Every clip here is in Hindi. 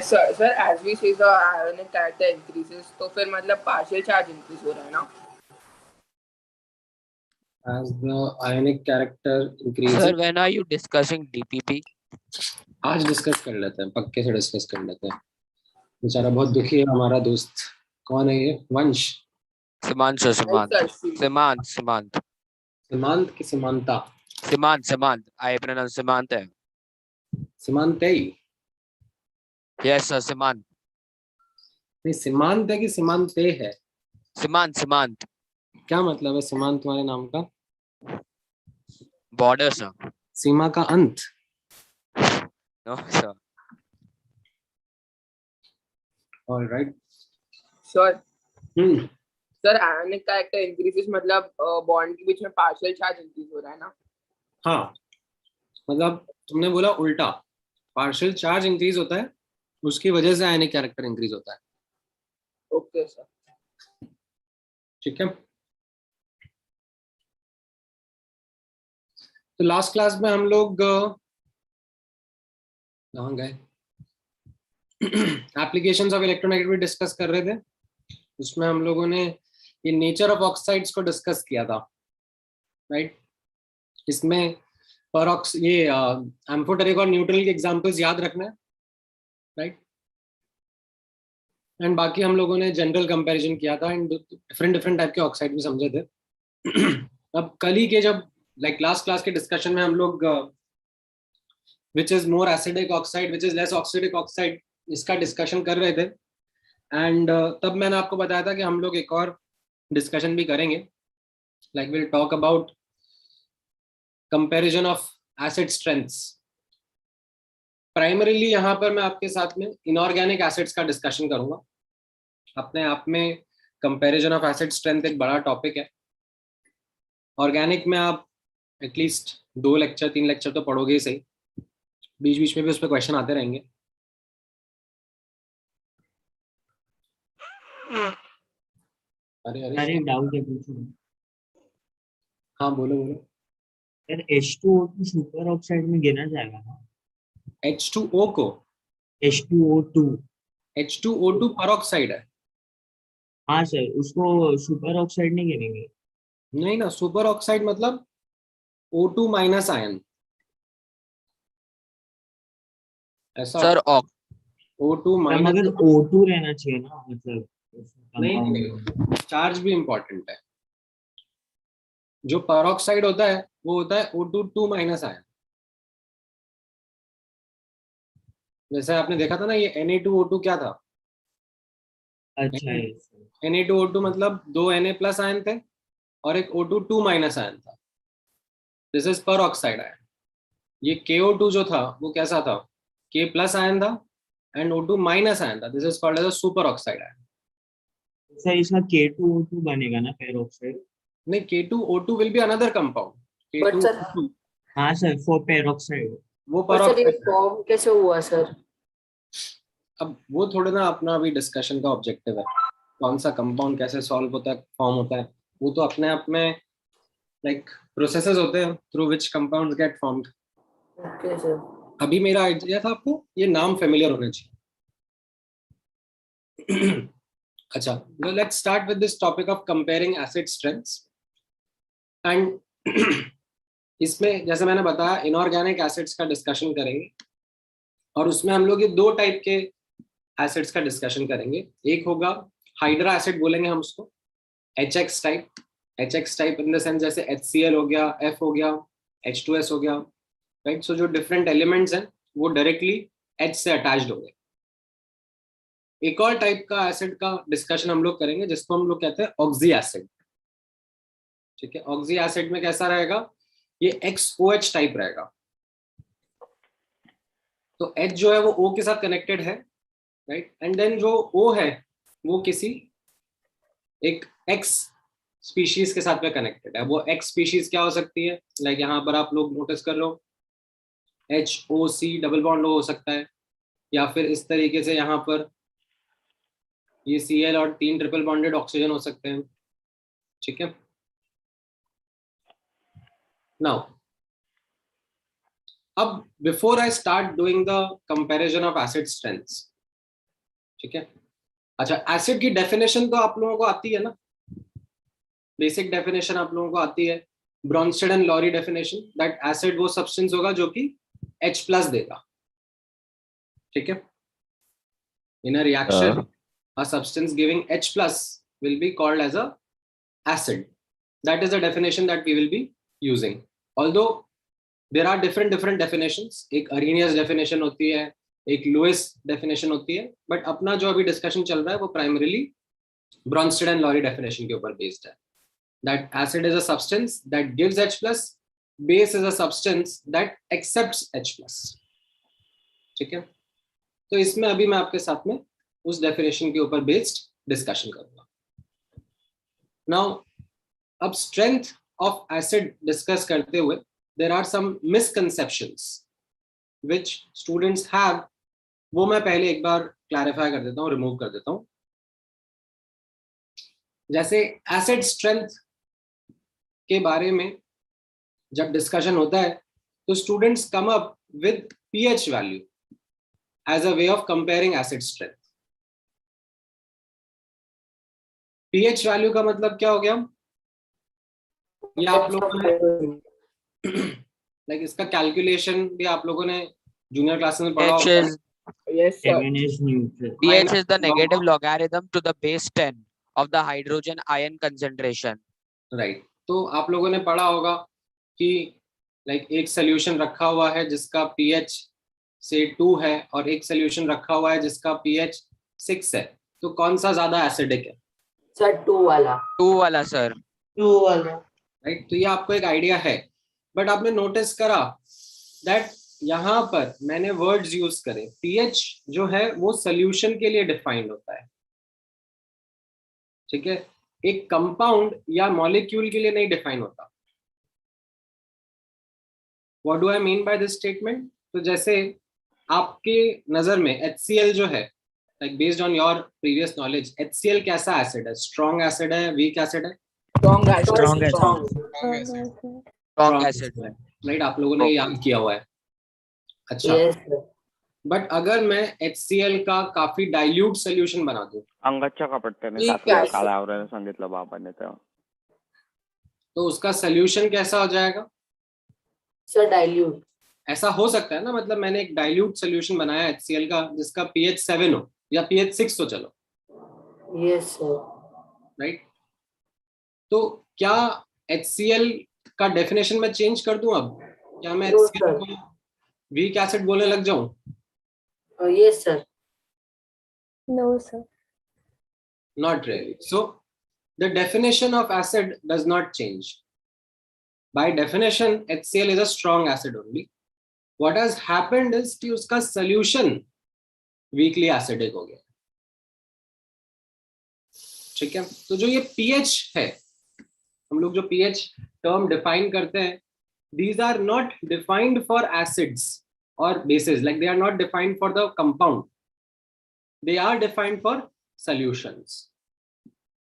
Sir as we see the ionic character increases, तो फिर मतलब पार्शियल चार्ज इंक्रीज हो रहा है ना? As the ionic character increases, Sir, when are you discussing DPP? आज डिस्कस कर लेते हैं, पक्के से डिस्कस कर लेते हैं। बेचारा बहुत दुखी है हमारा दोस्त। कौन है ये? वंश? Simant, sir, Simant. Sir, Simant, Simant. सीमांत की Seemanta? Simant, Simant. I pronounce Simant. सीमांतेई? Yes, sir, Simant. नहीं, सीमांत है कि सीमांते है? Simant, Simant. क्या मतलब है सीमांत तुम्हारे नाम का? Border, sir. सीमा का अंत? No, sir. All right. Sir sir ionic character increases मतलब बॉन्ड के बीच में पार्शियल चार्ज इंक्रीज हो रहा है ना? हाँ, मतलब तुमने बोला उल्टा, पार्शियल चार्ज इंक्रीज होता है, उसकी वजह से आयनिक कैरेक्टर इंक्रीज होता है। Okay sir. ठीक है, तो लास्ट क्लास में हम लोग कहाँ गए? एप्लीकेशंस ऑफ इलेक्ट्रोनेगेटिविटी डिस्कस कर रहे थे। उसमें हम लोगों ने ये नेचर ऑफ ऑक्साइड्स को डिस्कस किया था, राइट? इसमें परऑक्स ये एम्फोटेरिक और न्यूट्रल के एग्जांपल्स याद रखना है, राइट? एंड बाकी हम लोगों ने जनरल कंपैरिजन किया था एंड डिफरेंट डिफरेंट टाइप के ऑक्साइड भी समझे थे। अब कल ही के जब लाइक लास्ट क्लास के डिस्कशन में हम लोग which is more acidic oxide, which is less oxidic oxide, इसका डिस्कशन कर रहे थे। एंड तब मैंने आपको बताया था कि हम लोग एक और डिस्कशन भी करेंगे, like will talk about comparison of acid strengths. Primarily यहाँ पर मैं आपके साथ में इनऑर्गेनिक एसिड्स का डिस्कशन करूंगा। अपने आप में कंपैरिजन ऑफ एसिड स्ट्रेंथ एक बड़ा टॉपिक है। ऑर्गेनिक में आप एटलीस्ट 2 लेक्चर 3 लेक्चर तो पढ़ोगे ही सही, बीच बीच में भी उस पर क्वेश्चन आते रहेंगे। अरे अरे अरे डाउट है, पूछो। हाँ बोलो बोलो। यार H2O2 सुपर ऑक्साइड में गिना जाएगा ना? H2O को? H2O2। H2O2 परऑक्साइड है। हाँ सर, उसको सुपर ऑक्साइड नहीं गिनेंगे। नहीं ना, सुपर ऑक्साइड मतलब O2 माइनस आयन, ऐसा। Sir, O2 तब माइनस। मगर O2 रहना चाहिए ना, मतलब नहीं compound नहीं, में। चार्ज भी इंपॉर्टेंट है। जो परऑक्साइड होता है वो होता है O2 माइनस आयन। जैसे आपने देखा था ना, ये Na2O2 क्या था? अच्छा है सर। Na2O2 मतलब 2 Na प्लस आयन थे और एक O2 माइनस आयन था। This is peroxide ion. ये KO2 जो था वो कैसा था? K प्लस आयन था एंड O2 माइनस आयन था। This is called as a superoxide ion. Sir इसका K2O2 बनेगा ना पेरोक्साइड? नहीं, K2O2 will be another compound. But sir K2O2 हाँ सर, फॉर पेरोक्साइड। वो बट पर सर ये ऑक्साइड। फॉर्म कैसे हुआ सर? अब वो थोड़े ना अपना अभी डिस्कशन का ऑब्जेक्टिव है, कौन सा कंपाउंड कैसे सॉल्व होता है, फॉर्म होता है, वो तो अपने आप में लाइक प्रोसेसेस होते हैं through which compounds get formed. Okay sir. अभी मेरा आइडिया था आपको ये नाम फेमिलियर होने चाहिए। अच्छा, let's start with this topic of comparing acid strengths. And इसमें जैसे मैंने बताया इनऑर्गेनिक एसिड्स का डिस्कशन करेंगे और उसमें हम लोग ये 2 टाइप के एसिड्स का डिस्कशन करेंगे। एक होगा हाइड्रा एसिड बोलेंगे हम उसको, HX type. HX type in the sense जैसे HCl हो गया, F हो गया, H2S हो गया, राइट? सो जो डिफरेंट एलिमेंट्स हैं वो डायरेक्टली H से अटैच्ड हो गए। एक और टाइप का एसिड का डिस्कशन हम लोग करेंगे जिसको हम लोग कहते हैं ऑक्सी एसिड। ठीक है, ऑक्सी एसिड में कैसा रहेगा? ये XOH टाइप रहेगा। तो H जो है वो O के साथ कनेक्टेड है, राइट? एंड देन जो O है वो किसी एक X स्पीशीज के साथ में कनेक्टेड है। वो X स्पीशीज क्या हो सकती है? लाइक यहाँ पर आप लोग नोटिस कर लो, HOC डबल बॉन्ड हो सकता है, या फिर इस तरीके से यहाँ पर ये Cl और 3 ट्रिपल बॉन्डेड ऑक्सीजन हो सकते हैं। ठीक है, नाउ अब before I start doing the comparison of acid strengths, ठीक है। अच्छा, एसिड की डेफिनेशन तो आप लोगों को आती है ना, बेसिक डेफिनेशन आप लोगों को आती है, Bronsted and Lowry definition, that acid वो सब्सटेंस होगा जो कि H+ देगा। ठीक है, in a reaction a substance giving H+ will be called as a acid. That is the definition that we will be using. Although there are different definitions, एक Arrhenius definition होती है, एक Lewis definition होती है, but अपना जो अभी discussion चल रहा है वो primarily Bronsted and Lowry definition के ऊपर based है. That acid is a substance that gives H+, base is a substance that accepts H+. ठीक है, तो इसमें अभी मैं आपके साथ में उस डेफिनेशन के ऊपर बेस्ड डिस्कशन करूंगा। नाउ, अब स्ट्रेंथ ऑफ एसिड डिस्कस करते हुए there are some misconceptions which students have, वो मैं पहले एक बार क्लैरिफाई कर देता हूँ, रिमूव कर देता हूँ। जैसे एसिड स्ट्रेंथ के बारे में जब डिस्कशन होता है तो students come up with pH value as a way of comparing acid strength. pH value का मतलब क्या हो गया, ये आप लोगों ने लाइक इसका कैलकुलेशन भी आप लोगों ने जूनियर क्लासेस में पढ़ा pH होगा। is Yes, sir. Seven is neutral. pH is the negative logarithm to the base 10 of the hydrogen ion concentration. Right, तो आप लोगों ने पढ़ा होगा कि लाइक एक सोल्यूशन रखा हुआ है जिसका pH से 2 है और एक सोल्यूशन रखा हुआ है जिसका pH 6 है, तो कौन सा ज्यादा एसिडिक है? Sir, 2 वाला। 2 वाला sir. 2 वाला। राइट, तो ये आपको एक आइडिया है, बट आपने नोटिस करा दैट यहाँ पर मैंने वर्ड्स यूज करे, pH जो है वो सोल्यूशन के लिए डिफाइंड होता है। ठीक है, एक कंपाउंड या मॉलिक्यूल के लिए नहीं डिफाइन होता। What do I mean by this statement? तो जैसे आपके नजर में HCl जो है, like based on your previous knowledge, HCl कैसा एसिड है? स्ट्रॉन्ग एसिड है, वीक एसिड है? Strong acid। Strong acid. Strong acid. Right, आप लोगों ने याद किया हुआ है। अच्छा, Yes, sir. बट अगर मैं HCl का काफी डाइल्यूट सोल्यूशन बना दूं अंगाच्या कपट्ट्याने ठीक टाकलं आहे. काल आवरायला सांगितलं बाबांनी तेव्हा. तो उसका सोल्यूशन कैसा हो जाएगा? Sir, dilute। ऐसा हो सकता है ना, मतलब मैंने एक डाइल्यूट सोल्यूशन बनाया HCl का जिसका pH 7 हो या pH 6 हो, चलो। Yes, sir। राइट, तो क्या HCl का डेफिनेशन मैं चेंज कर दूं? अब क्या मैं No, HCl sir। को वीक एसिड बोलने लग जाऊं? Yes, sir। No, sir. Not really. So the definition of acid does not change. By definition, HCl is a strong acid only. What has happened is कि उसका solution weakly acidic हो गया। ठीक है, तो जो ये pH है, हम लोग जो pH टर्म डिफाइन करते हैं, these are not defined for acids or bases, like they are not defined for the compound, they are defined for solutions।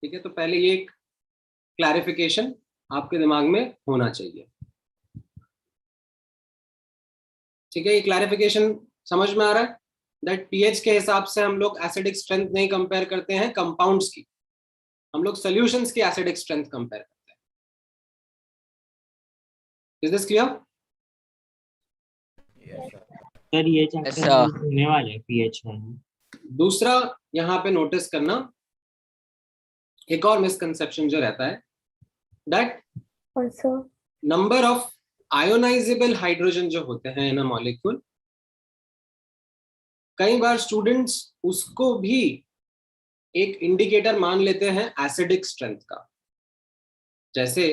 ठीक है, तो पहले ये एक क्लैरिफिकेशन आपके दिमाग में होना चाहिए। ठीक है, ये क्लैरिफिकेशन समझ में आ रहा है? दैट pH के हिसाब से हम लोग एसिडिक स्ट्रेंथ नहीं कंपेयर करते हैं कंपाउंड्स की, हम लोग सॉल्यूशंस की एसिडिक स्ट्रेंथ कंपेयर करते हैं। Is this clear? सर ये Yes, चैप्टर sir. होने वाला है pH वाला। दूसरा यहाँ पे नोटिस करना, एक और मिसकंसेप्शन जो रहता है, that Also, number of ionisable hydrogen जो होते हैं इन अ मॉलिक्यूल, कई बार स्टूडेंट्स उसको भी एक इंडिकेटर मान लेते हैं एसिडिक स्ट्रेंथ का। जैसे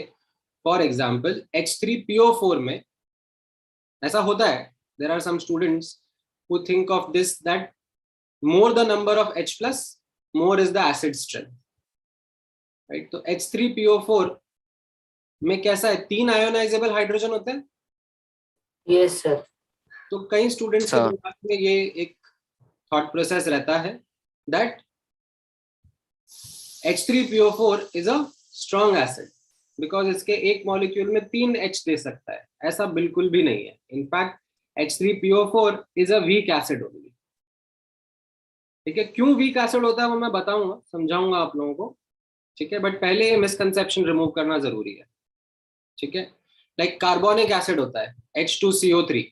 फॉर एग्जांपल H3PO4 में ऐसा होता है, there are some students who think of this that more the number of H+, more is the acid strength, right? तो H3PO4 में कैसा है, 3 आयोनाइजेबल हाइड्रोजन होते हैं। Yes, sir। तो कई स्टूडेंट्स के Sir. दिमाग में ये एक थॉट प्रोसेस रहता है that H3PO4 is a strong acid because इसके एक मॉलिक्यूल में 3 H दे सकता है। ऐसा बिल्कुल भी नहीं है। In fact H3PO4 is a weak acid only. ठीक है, क्यों वीक एसिड होता है वो मैं बताऊंगा, समझाऊंगा आप लोगों को, ठीक है, बट पहले ये मिसकंसेप्शन रिमूव करना जरूरी है, ठीक है। लाइक कार्बोनिक एसिड होता है H2CO3,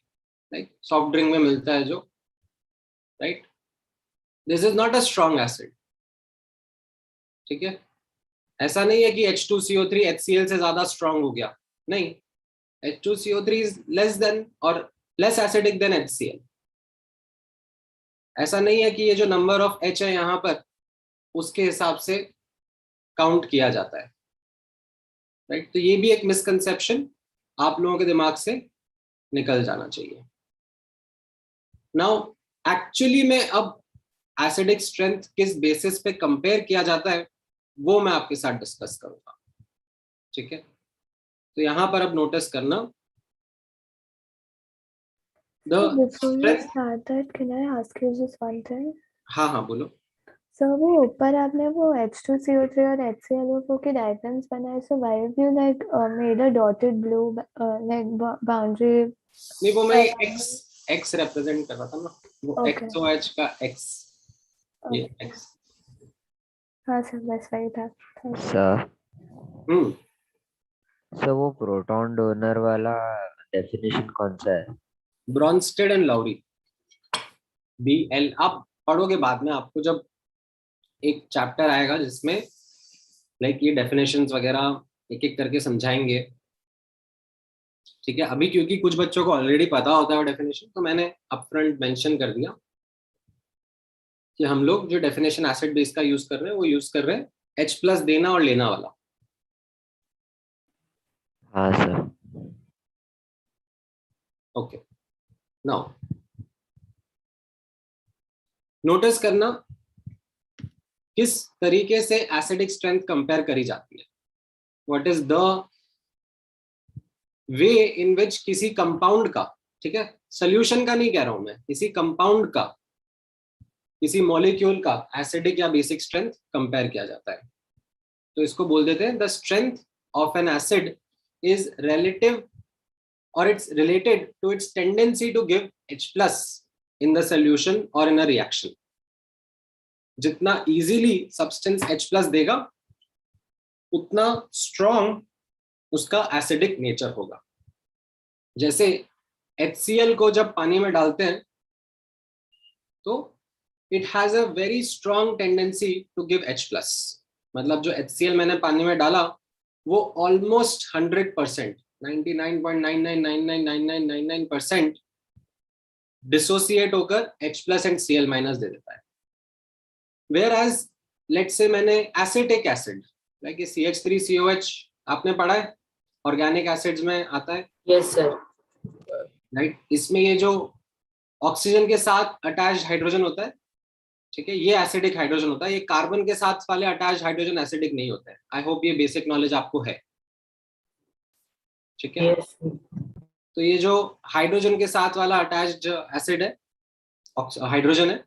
लाइक सॉफ्ट ड्रिंक में मिलता है जो, right, this is not a strong acid, ठीक है। ऐसा नहीं है कि H2CO3 HCl से ज्यादा स्ट्रॉन्ग हो गया, नहीं, H2CO3 इज लेस देन और लेस एसिडिक देन HCl। ऐसा नहीं है कि ये जो नंबर ऑफ H है यहाँ पर उसके हिसाब से काउंट किया जाता है, राइट। तो ये भी एक मिसकंसेप्शन आप लोगों के दिमाग से निकल जाना चाहिए। नाउ एक्चुअली में अब एसिडिक स्ट्रेंथ किस बेसिस पे कंपेयर किया जाता है वो मैं आपके साथ डिस्कस करूंगा, ठीक है। तो यहां पर अब नोटिस करना, the Before you strength, start that, can I ask you just one thing? हाँ हाँ बोलो। So वो ऊपर आपने वो H2CO3 और HClO4 की diagrams बनाए, so why have you like made a dotted blue like boundary? नहीं वो मैं एक्स रिप्रेजेंट कर रहा था ना, वो Okay. XOH का एक्स, ये Okay. एक्स। हाँ सर, बस वही था। Thank you. Sir hmm, sir वो प्रोटॉन डोनर वाला डेफिनेशन कौन सा है? ब्रॉन्स्टेड एंड लाउरी, BL, आप पढ़ोगे बाद में, आपको जब एक चैप्टर आएगा जिसमें लाइक ये डेफिनेशंस वगैरह एक एक करके समझाएंगे, ठीक है। अभी क्योंकि कुछ बच्चों को ऑलरेडी पता होता है डेफिनेशन, तो मैंने अपफ्रंट मेंशन कर दिया कि हम लोग जो डेफिनेशन एसिड बेस का यूज कर रहे हैं वो यूज कर रहे हैं H+ देना और लेना वाला। हाँ सर। ओके, नाउ नोटिस करना किस तरीके से एसिडिक स्ट्रेंथ कंपेयर करी जाती है, what is the way in विच किसी कंपाउंड का, ठीक है, सोल्यूशन का नहीं कह रहा हूं मैं, किसी कंपाउंड का, किसी मॉलिक्यूल का एसिडिक या बेसिक स्ट्रेंथ कंपेयर किया जाता है। तो इसको बोल देते हैं the strength of an acid is relative और it's related to its tendency to give H+ in the solution और इन अ रिएक्शन। जितना इजीली सब्सटेंस H+ देगा उतना स्ट्रॉन्ग उसका एसिडिक नेचर होगा। जैसे HCl को जब पानी में डालते हैं तो it has a very strong tendency to give H+, मतलब जो HCl मैंने पानी में डाला वो ऑलमोस्ट 100%, 99.99999999% डिसोसिएट होकर H+ एंड Cl- दे देता है। वेयर एज लेट से मैंने एसिटिक एसिड लाइक CH3COH आपने पढ़ा है, ऑर्गेनिक एसिड्स में आता है, यस सर। राइट। इसमें ये जो ऑक्सीजन के साथ अटैच्ड हाइड्रोजन होता है, ठीक है, ये एसिडिक हाइड्रोजन होता है, ये कार्बन के साथ वाले अटैच्ड हाइड्रोजन एसिडिक नहीं होते हैं। आई होप ये बेसिक नॉलेज आपको है, ठीक है। यस तो ये जो हाइड्रोजन के साथ वाला अटैच्ड एसिड है, हाइड्रोजन है,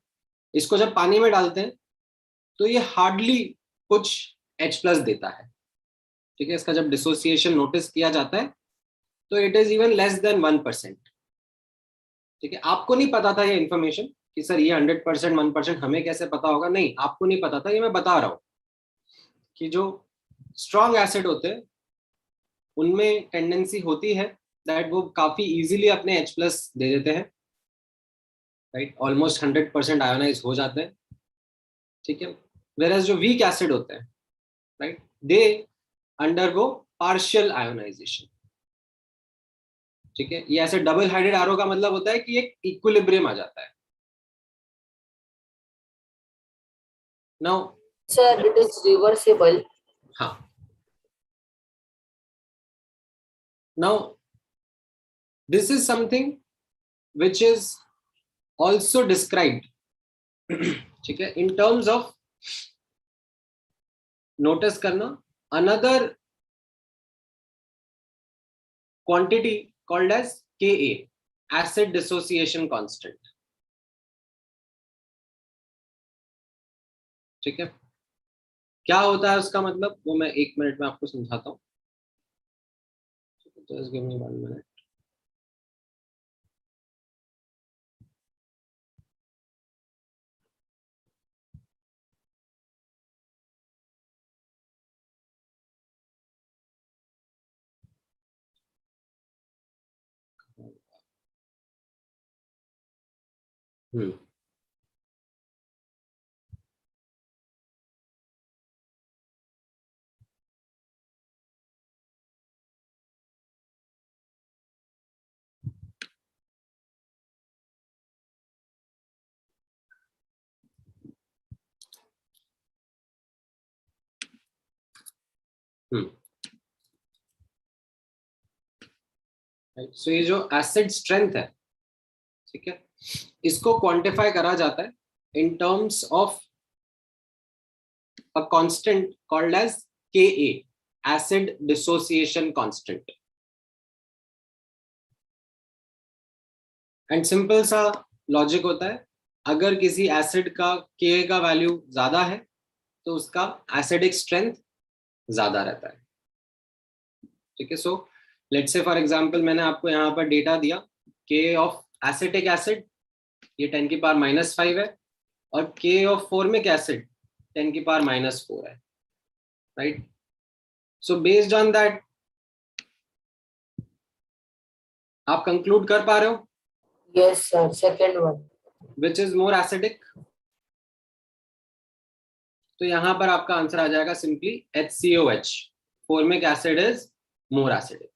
इसको जब पानी में डालते हैं तो ये हार्डली कुछ H+ देता है, ठीक है। इसका जब डिसोसिएशन नोटिस किया जाता है तो it is even less than 1%, ठीक है। आपको नहीं पता था ये इन्फॉर्मेशन कि सर ये 100% 1% हमें कैसे पता होगा, नहीं, आपको नहीं पता था, ये मैं बता रहा हूँ कि जो स्ट्रॉन्ग एसिड होते हैं उनमें टेंडेंसी होती है दैट वो काफी इजीली अपने H+ दे देते हैं, राइट, ऑलमोस्ट 100% आयोनाइज हो जाते हैं, ठीक है। वेरएज जो वीक एसिड होते हैं, right, they undergo partial ionization, ठीक है। ये ऐसे डबल हाइड्रेड आरो का मतलब होता है कि एक इक्विलिब्रियम आ जाता है। Now sir, it is reversible. हाँ, now this is something which is also described, ठीक है, इन टर्म्स ऑफ, नोटिस करना, another quantity called as Ka, acid dissociation constant, ठीक है। क्या होता है उसका मतलब वो मैं 1 मिनट में आपको समझाता हूँ, जस्ट गिव मी 1 मिनट। हम्म सो ये जो एसिड स्ट्रेंथ है, ठीक है, इसको क्वांटिफाई करा जाता है in terms of a constant called as Ka, acid dissociation constant. And simple सा लॉजिक होता है, अगर किसी एसिड का Ka का वैल्यू ज्यादा है तो उसका एसिडिक स्ट्रेंथ ज्यादा रहता है, ठीक है। So let's say for example मैंने आपको यहाँ पर डेटा दिया Ka ऑफ एसिटिक एसिड ये 10 की पावर -5 है, और Ka ऑफ फॉर्मिक एसिड 10 की पावर -4 है, right. So based on that आप कंक्लूड कर पा रहे हो Yes, sir. Second one. Which is more acidic? तो यहां पर आपका आंसर आ जाएगा simply HCOH, formic acid is more acidic,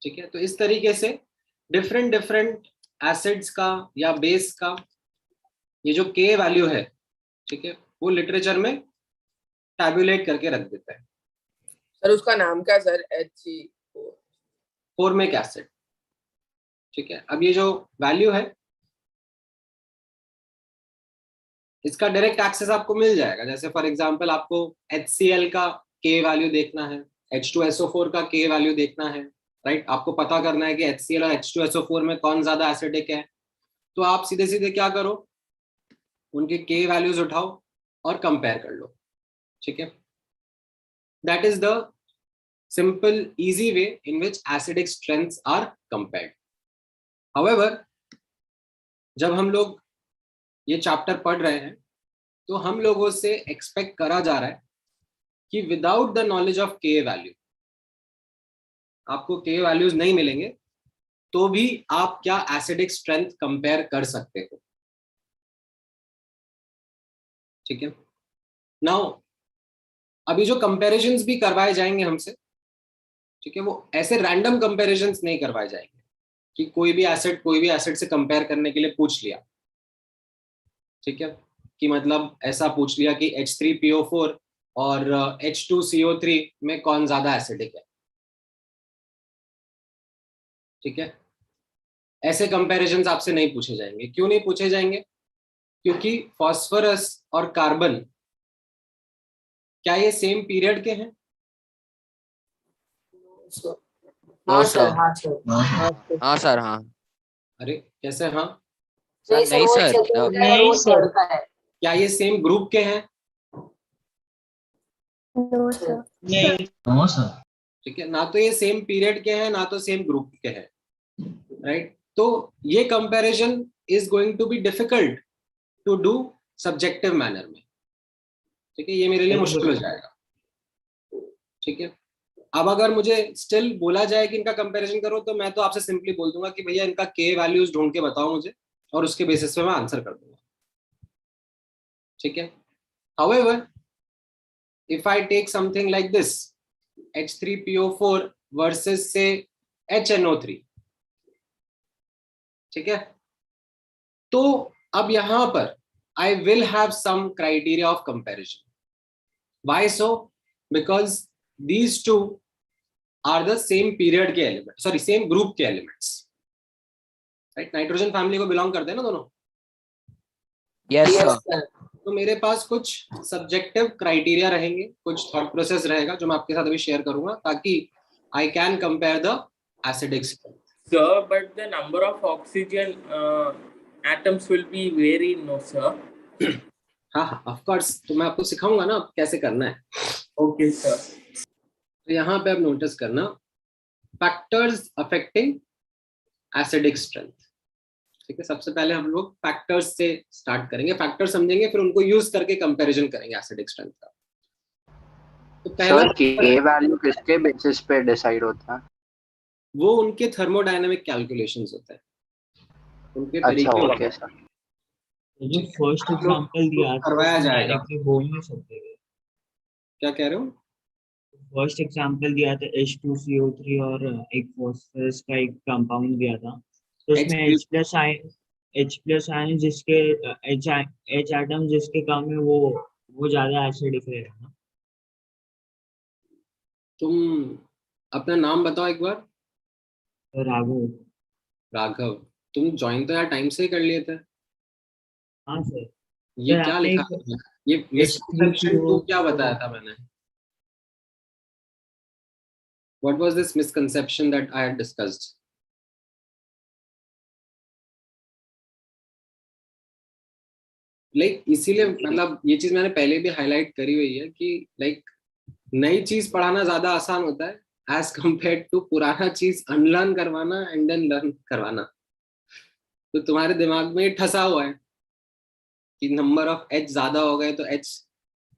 ठीक है। तो इस तरीके से डिफरेंट एसिड्स का या बेस का ये जो K वैल्यू है, ठीक है, वो लिटरेचर में टैबुलेट करके रख देता है। सर उसका नाम क्या है सर? HCO फॉर्मिक एसिड, ठीक है। अब ये जो वैल्यू है इसका डायरेक्ट एक्सेस आपको मिल जाएगा। जैसे फॉर एग्जांपल आपको HCl का K वैल्यू देखना है, H2SO4 का K वैल्यू देखना है, राइट। आपको पता करना है कि HCl और H2SO4 में कौन ज्यादा एसिडिक है, तो आप सीधे सीधे क्या करो, उनके K वैल्यूज उठाओ और कंपेयर कर लो, ठीक है। That is the simple easy way in which acidic strengths are compared. However जब हम लोग ये चैप्टर पढ़ रहे हैं तो हम लोगों से एक्सपेक्ट करा जा रहा है कि without the knowledge of K value, आपको K वैल्यूज नहीं मिलेंगे तो भी आप क्या एसिडिक स्ट्रेंथ कंपेयर कर सकते हो, ठीक है। नाउ अभी जो कंपैरिजंस भी करवाए जाएंगे हमसे, ठीक है, वो ऐसे रैंडम कंपैरिजंस नहीं करवाए जाएंगे कि कोई भी एसिड से कंपेयर करने के लिए पूछ लिया, ठीक है, कि मतलब ऐसा पूछ लिया कि H3PO4 और H2CO3 में कौन ज्यादा एसिडिक है, ठीक है। ऐसे कंपैरिजंस आपसे नहीं पूछे जाएंगे। क्यों नहीं पूछे जाएंगे? क्योंकि फास्फोरस और कार्बन क्या ये सेम पीरियड के हैं? हाँ सर, हाँ सर, हाँ सर, हाँ। अरे कैसे हाँ? नहीं सर, नहीं वो सर, second है और नहीं वो सर। third का है। क्या ये सेम ग्रुप के हैं? No, sir. नहीं, नो सर। ठीक है, ना तो ये सेम पीरियड के हैं ना तो सेम ग्रुप के हैं, राइट। तो ये comparison is going to be difficult to do subjective manner में, ठीक है, ये मेरे लिए मुश्किल हो जाएगा, ठीक है। अब अगर मुझे स्टिल बोला जाए कि इनका कंपैरिजन करो तो मैं तो आपसे सिंपली बोल दूंगा कि भैया इनका K वैल्यूज ढूंढ के बताओ मुझे, और उसके बेसिस पे मैं आंसर कर दूंगा, ठीक है। However if I take something like this, H3PO4 versus say HNO3, ठीक है, तो अब यहां पर I will have some criteria of comparison. Why so? Because these two are the same period के एलिमेंट, सॉरी सेम ग्रुप के एलिमेंट्स, राइट। नाइट्रोजन फैमिली को बिलोंग करते हैं ना दोनों। Yes Yes, sir. sir. तो मेरे पास कुछ सब्जेक्टिव क्राइटेरिया रहेंगे, कुछ थॉट प्रोसेस रहेगा जो मैं आपके साथ अभी शेयर करूंगा ताकि I can compare the acidic strength. Sir, but the number of oxygen atoms will be vary, no sir? हाँ हाँ ऑफ कोर्स, तो मैं आपको सिखाऊंगा ना कैसे करना है। Okay, sir. तो यहाँ पे आप नोटिस करना फैक्टर्स अफेक्टिंग एसिडिक स्ट्रेंथ, ठीक है। सबसे पहले हम लोग फैक्टर्स से स्टार्ट करेंगे, फैक्टर समझेंगे, फिर उनको यूज करके कंपैरिजन करेंगे एसिडिक स्ट्रेंथ का। तो पहला सर K वैल्यू किसके बेसिस पे डिसाइड होता है? वो उनके थर्मोडायनेमिक कैलकुलेशंस होते हैं, उनके अच्छा तरीके होते ओके हैं। सर। जो फर्स्ट एग्जांपल दिया था करवाया उसमें जाएगा। डायरेक्टली बोल नहीं सकते। क्या कह रहे हो? फर्स्ट एग्जांपल दिया था H2CO3 और एक फॉस्फरस का एक कंपाउंड दिया था, तो उसमें H+ आयन जिसके H एटम जिसके कम है वो ज्यादा एसिडिक रहेगा ना। तुम अपना नाम बताओ एक बार। तो राघव। राघव। तुम ज्वाइन तो यार टाइम से ही कर लिए थे। हाँ सर। ये सर क्या आपने लिखा एक है? ये मिसकंसेप्शन टू क्या बताया था मैंने? What was this misconception that I had discussed? इसीलिए मतलब ये चीज मैंने पहले भी हाईलाइट करी हुई है कि नई चीज पढ़ाना ज्यादा आसान होता है एज कंपेयर टू पुराना चीज अनलर्न करवाना एंड देन लर्न करवाना। तो तुम्हारे दिमाग में ठसा हुआ है कि नंबर ऑफ एच ज्यादा हो गए तो एच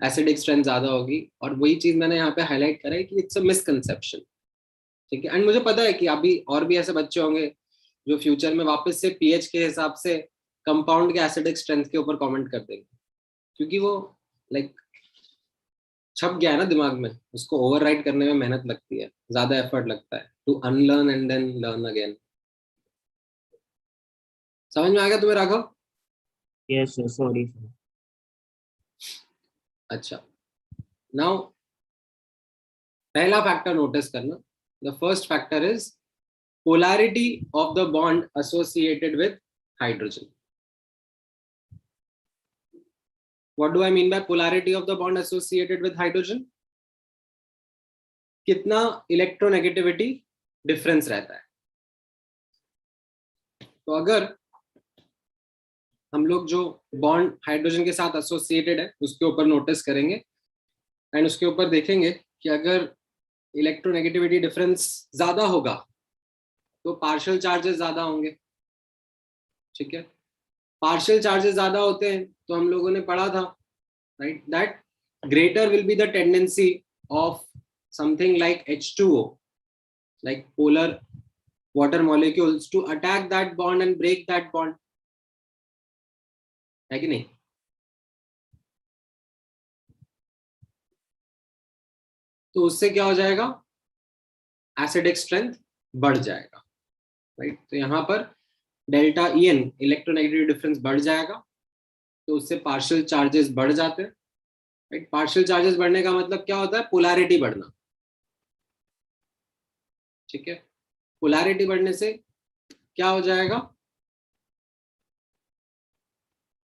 एसिडिक स्ट्रेंथ ज्यादा होगी, और वही चीज मैंने यहाँ पे हाईलाइट करा है कि इट्स अ मिसकंसेप्शन। ठीक है, एंड मुझे पता है कि अभी और भी ऐसे बच्चे होंगे जो फ्यूचर में वापस से पीएच के हिसाब से कंपाउंड के एसिडिक स्ट्रेंथ के ऊपर कमेंट कर देंगे, क्योंकि वो छप गया है ना दिमाग में। उसको ओवरराइट करने में मेहनत लगती है, ज्यादा एफर्ट लगता है to unlearn and then learn again. समझ में आ गया तुम्हें Raghav? Yes sir, sorry sir. अच्छा, नाउ पहला फैक्टर नोटिस करना। The first factor is polarity of the bond associated with hydrogen. What do I mean by polarity of the bond associated with hydrogen? कितना इलेक्ट्रोनेगेटिविटी डिफरेंस रहता है। तो अगर हम लोग जो बॉन्ड हाइड्रोजन के साथ एसोसिएटेड है उसके ऊपर नोटिस करेंगे एंड उसके ऊपर देखेंगे कि अगर इलेक्ट्रोनेगेटिविटी डिफरेंस ज्यादा होगा तो पार्शियल चार्जेस ज्यादा होंगे। ठीक है, पार्शियल चार्जेस ज्यादा होते हैं तो हम लोगों ने पढ़ा था, right, that greater will be the tendency of something like H2O, like polar water molecules, to attack that bond and break that bond, है कि नहीं? तो उससे क्या हो जाएगा? एसिडिक स्ट्रेंथ बढ़ जाएगा, राइट। तो यहाँ पर डेल्टा EN इलेक्ट्रोनेगेटिव डिफरेंस बढ़ जाएगा, तो उससे पार्शियल चार्जेस बढ़ जाते हैं, राइट। पार्शियल चार्जेस बढ़ने का मतलब क्या होता है? पोलैरिटी बढ़ना। ठीक है, पोलैरिटी बढ़ने से क्या हो जाएगा?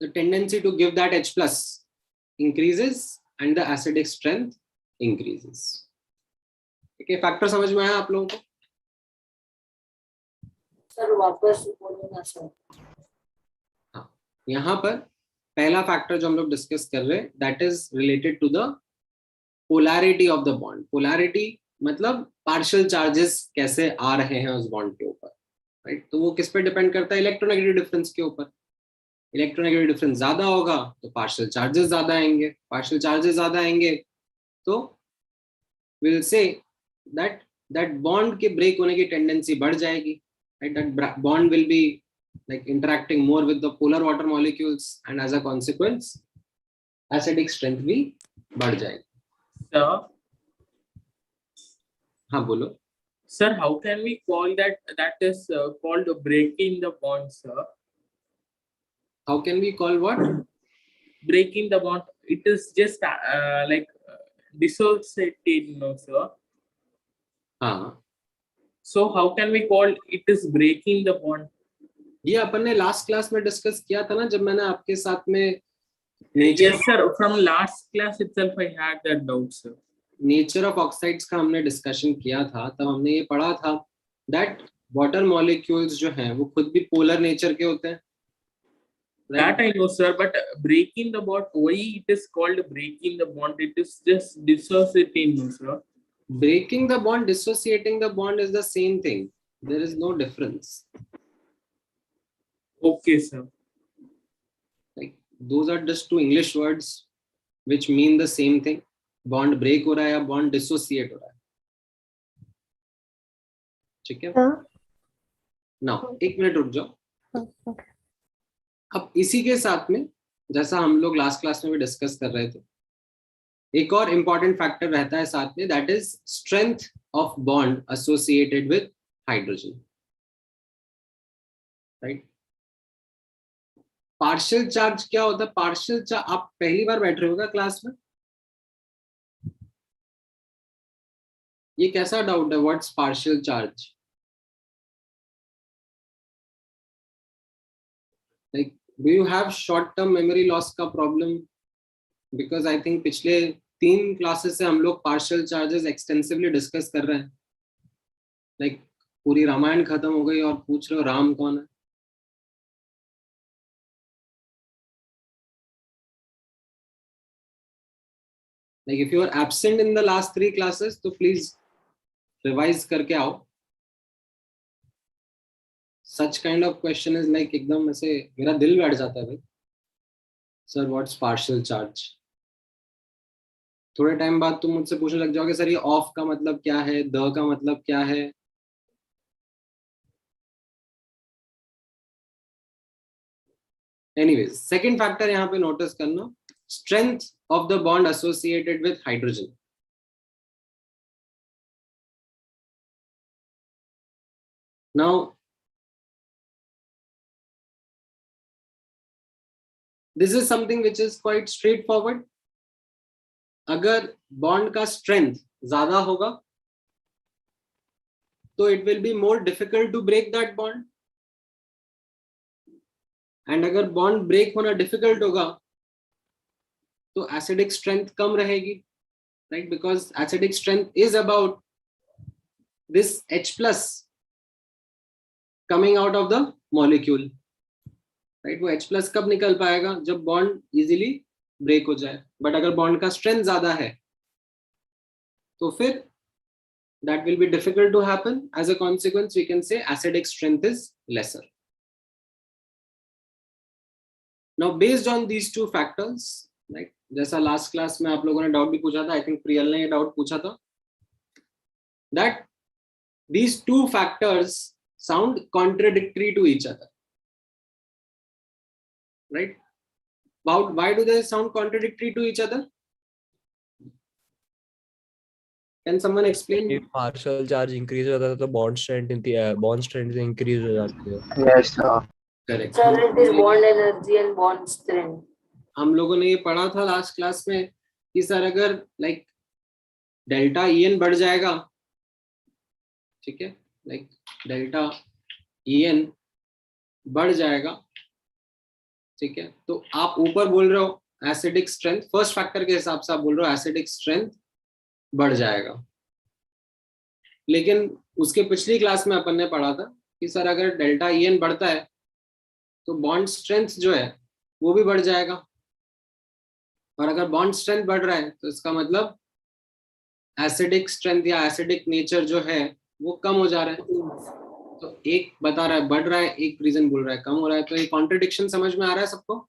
The tendency to give that H+ increases and the acidic strength increases. ठीक है, फैक्टर समझ में आया आप लोगों को? सर वापस बोलो ना सर। हाँ, यहाँ पर पहला फैक्टर जो हम लोग डिस्कस कर रहे हैं that is related to the polarity of the bond. Polarity मतलब पार्शियल चार्जेस कैसे आ रहे हैं उस बॉन्ड के ऊपर, राइट। तो वो किस पे डिपेंड करता है? इलेक्ट्रोनेगेटिव डिफरेंस के ऊपर। इलेक्ट्रोनेगेटिव डिफरेंस ज्यादा होगा तो पार्शियल चार्जेस ज्यादा आएंगे, पार्शियल चार्जेस ज्यादा आएंगे तो will say that that bond के ब्रेक होने की टेंडेंसी बढ़ जाएगी, right. That bond will be interacting more with the polar water molecules and as a consequence acidic strength भी बढ़ जाएगी। Sir, हाँ बोलो। sir, how can we call that is called breaking the bond, sir? How can we call what? Breaking the bond. It is just dissociated, no, sir. हाँ, So how can we call it is breaking the bond? ये अपन ने लास्ट क्लास में डिस्कस किया था ना, जब मैंने आपके साथ में Yes, sir. From last class itself, I had that doubt, sir. Nature of oxides का हमने डिस्कशन किया था, तब हमने ये पढ़ा था दैट वाटर मॉलिक्यूल्स जो हैं वो खुद भी पोलर नेचर के होते हैं। That I know, sir. But breaking the bond, why it is called breaking the bond? It is just dissociating, no, sir. Breaking the bond, dissociating the bond is the same thing. There is no difference. Okay, sir. Like those are just two English words which mean the same thing. Bond break हो रहा है या bond dissociate हो रहा है, ठीक है? Now एक मिनट रुक जाओ, Okay. अब इसी के साथ में जैसा हम लोग लास्ट क्लास में भी डिस्कस कर रहे थे, एक और इम्पॉर्टेंट फैक्टर रहता है साथ में, that is strength of bond associated with hydrogen, right. Partial charge क्या होता है? पार्शियल चार्ज, आप पहली बार बैठ रहे होगा क्लास में, ये कैसा डाउट है? What's partial charge? Like do you have short term memory loss का प्रॉब्लम? बिकॉज आई थिंक पिछले 3 क्लासेस से हम लोग पार्शियल चार्जेस एक्सटेंसिवली डिस्कस कर रहे हैं। लाइक पूरी रामायण खत्म हो गई और पूछ रहे हो राम कौन है? Like if you are absent in the last 3 classes, तो please revise करके आओ। Such kind of question is like एकदम ऐसे मेरा दिल बैठ जाता है भाई। Sir, what's partial charge? थोड़े टाइम बाद तुम मुझसे पूछने लग जाओगे, सर ये ऑफ का मतलब क्या है, द का मतलब क्या है। Anyways, second factor यहाँ पे नोटिस करना, strength of the bond associated with hydrogen. Now, this is something which is quite straightforward. अगर बॉन्ड का स्ट्रेंथ ज्यादा होगा तो it will be more difficult to break that bond, and अगर बॉन्ड ब्रेक होना डिफिकल्ट होगा तो एसिडिक स्ट्रेंथ कम रहेगी, right, because acidic strength is about this H+ coming out of the molecule, right. वो H+ कब निकल पाएगा? जब बॉन्ड इजीली ब्रेक हो जाए। बट अगर बॉन्ड का स्ट्रेंथ ज्यादा है तो फिर that will be difficult to happen. As a consequence, we can say acidic strength is lesser. Now, based on these 2 factors, like जैसा last class में आप लोगों ने डाउट भी पूछा था, I think प्रियल ने ये डाउट पूछा था, that these 2 factors sound contradictory to each other, right? Why do they sound contradictory to each other? Can someone explain? If partial charge increase हो जाता है तो bond strength increase हो जाती है। Yes, sir. Correct. Sir, it is bond energy and bond strength. हम लोगों ने ये पढ़ा था लास्ट क्लास में कि सर अगर लाइक डेल्टा En बढ़ जाएगा, ठीक है, लाइक डेल्टा En बढ़ जाएगा, ठीक है, तो आप ऊपर बोल रहे हो एसिडिक स्ट्रेंथ, फर्स्ट फैक्टर के हिसाब से आप बोल रहे हो एसिडिक स्ट्रेंथ बढ़ जाएगा। लेकिन उसके पिछली क्लास में अपन ने पढ़ा था कि सर अगर डेल्टा En बढ़ता है तो बॉन्ड स्ट्रेंथ जो है वो भी बढ़ जाएगा, और अगर बॉन्ड स्ट्रेंथ बढ़ रहा है तो इसका मतलब एसिडिक स्ट्रेंथ या एसिडिक नेचर जो है वो कम हो जा रहा है। तो एक बता रहा है बढ़ रहा है, एक रीजन बोल रहा है कम हो रहा है, तो ये कॉन्ट्रडिक्शन समझ में आ रहा है सबको?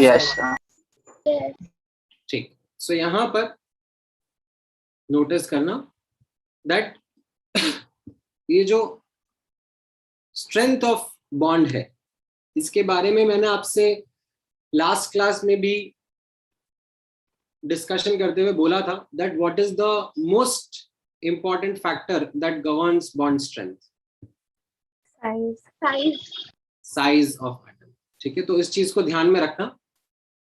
Yes, sir. ठीक, सो यहाँ पर नोटिस करना दैट ये जो स्ट्रेंथ ऑफ बॉन्ड है इसके बारे में मैंने आपसे लास्ट क्लास में भी डिस्कशन करते हुए बोला था that what is the most important factor that governs bond strength? Size of atom, ठीक है। तो इस चीज को ध्यान में रखना,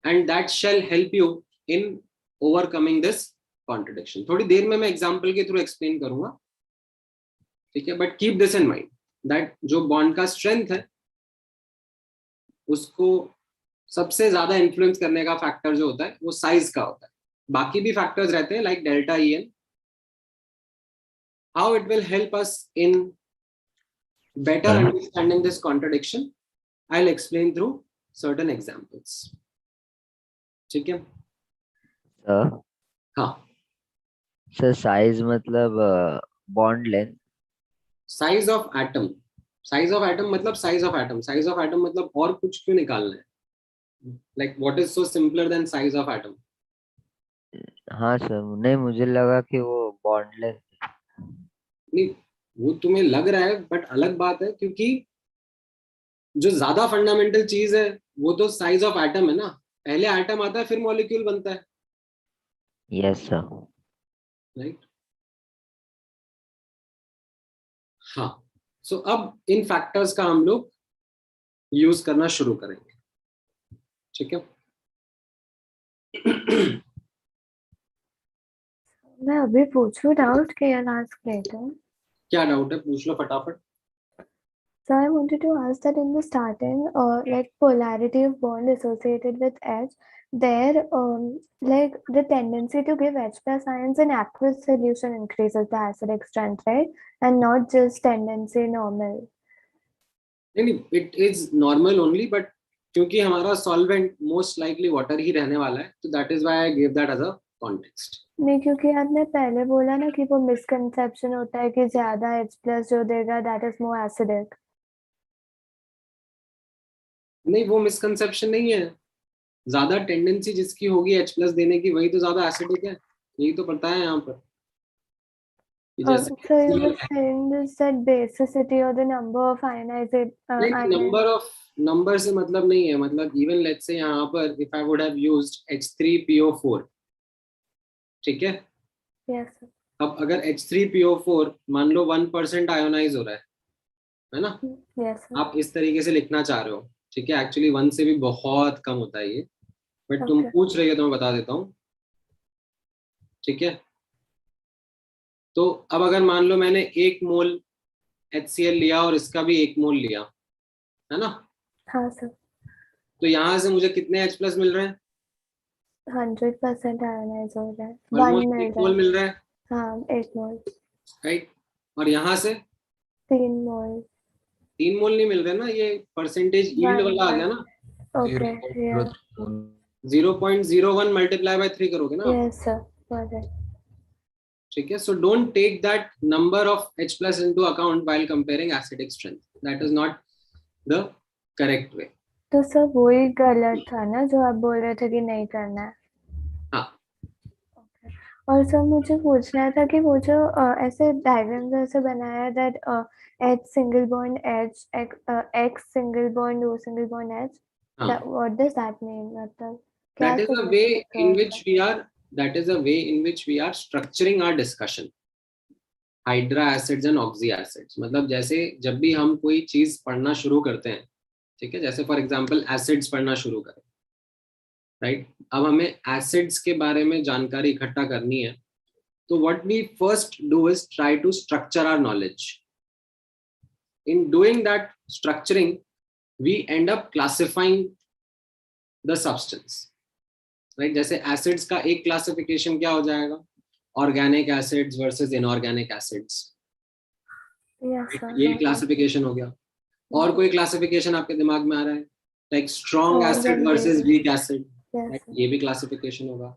and that shell help you in overcoming this contradiction. थोड़ी देर में मैं एग्जांपल के थ्रू एक्सप्लेन करूंगा, ठीक है, but keep this in mind that जो बॉन्ड का स्ट्रेंथ है उसको सबसे ज्यादा इन्फ्लुएंस करने का फैक्टर जो होता है वो साइज का होता है। बाकी भी फैक्टर्स रहते हैं like delta En, how it will help us in better understanding this contradiction, I'll explain through certain examples. ठीक है हाँ सर साइज मतलब bond length, size of atom, size of atom मतलब size of atom, size of atom मतलब और कुछ क्यों निकालना है? Like what is so simpler than size of atom? हाँ सर, नहीं मुझे लगा कि वो बॉन्ड लेंथ, नहीं वो तुम्हें लग रहा है बट अलग बात है, क्योंकि जो ज्यादा फंडामेंटल चीज है वो तो साइज ऑफ एटम है ना, पहले एटम आता है फिर मॉलिक्यूल बनता है, Yes, sir. राइट? हाँ, सो अब इन फैक्टर्स का हम लोग यूज करना शुरू करेंगे, ठीक है? मैं अभी पूछूं डाउट के या लास्ट लेटर? क्या डाउट है, पूछ लो फटाफट। So I wanted to ask that in the starting, like polarity of bond associated with H, there, like the tendency to give H plus ions in aqueous solution increases the acidic strength, right? And not just tendency normal. नहीं, it is normal only, but क्योंकि हमारा सॉल्वेंट मोस्ट लाइकली वाटर ही रहने वाला है, तो that is why I give that as a context. नहीं, क्योंकि आपने पहले बोला ना कि वो मिसकंसेप्शन होता है कि ज्यादा H plus जो देगा that is more acidic. नहीं, वो मिसकंसेप्शन नहीं है, ज्यादा टेंडेंसी जिसकी होगी H प्लस देने की वही तो ज्यादा एसिडिक है, यही तो पता है यहाँ पर। So you were saying this that basicity or the number of ionized number of number से मतलब नहीं है, मतलब इवन लेट्स से यहाँ पर if I would have used H3PO4, ठीक है? Yes, sir. अब अगर H3PO4 मान लो 1% आयोनाइज हो रहा है ना? Yes, sir. आप इस तरीके से लिखना चाह रहे हो, ठीक है? एक्चुअली 1 से भी बहुत कम होता है ये, बट तुम पूछ रही हो तो मैं बता देता हूँ, ठीक है? तो अब अगर मान लो मैंने 1 मोल HCl लिया और इसका भी 1 मोल लिया, है ना? हाँ सर। तो यहाँ से मुझे कितने H प्लस मिल रहे हैं? 100% आयोनाइज हो रहा है, 1 मोल मिल रहा है। हाँ, 1 मोल, राइट? और यहाँ से 3 मोल। 3 मोल नहीं मिल रहे ना, ये परसेंटेज यील्ड वाला आ गया ना। ओके, 0.01 मल्टीप्लाई बाय 3 करोगे ना? यस सर, ठीक है? So don't take that number of H plus into account while comparing acidic strength, that is not the correct way. तो सर वही गलत था ना जो आप बोल रहे थे कि नहीं करना है? हाँ। और सर मुझे पूछना था कि वो जो ऐसे डायग्राम जैसे बनाया है that H single bond H X single bond O single bond H, what does that mean? मतलब क्या? That is a way in which we are, that is a way in which we are structuring our discussion. Hydra acids and oxy acids, मतलब जैसे जब भी हम कोई चीज पढ़ना शुरू करते हैं, ठीक है? जैसे फॉर एग्जांपल एसिड्स पढ़ना शुरू करें, राइट? अब हमें एसिड्स के बारे में जानकारी इकट्ठा करनी है, तो what we first do is try to structure our knowledge. In doing that structuring we end up classifying the substance, right? जैसे एसिड्स का एक क्लासिफिकेशन क्या हो जाएगा? Organic acids versus inorganic acids, ये क्लासिफिकेशन हो गया। और कोई क्लासिफिकेशन आपके दिमाग में आ रहा है? Like strong acid versus weak acid, ये भी क्लासिफिकेशन होगा,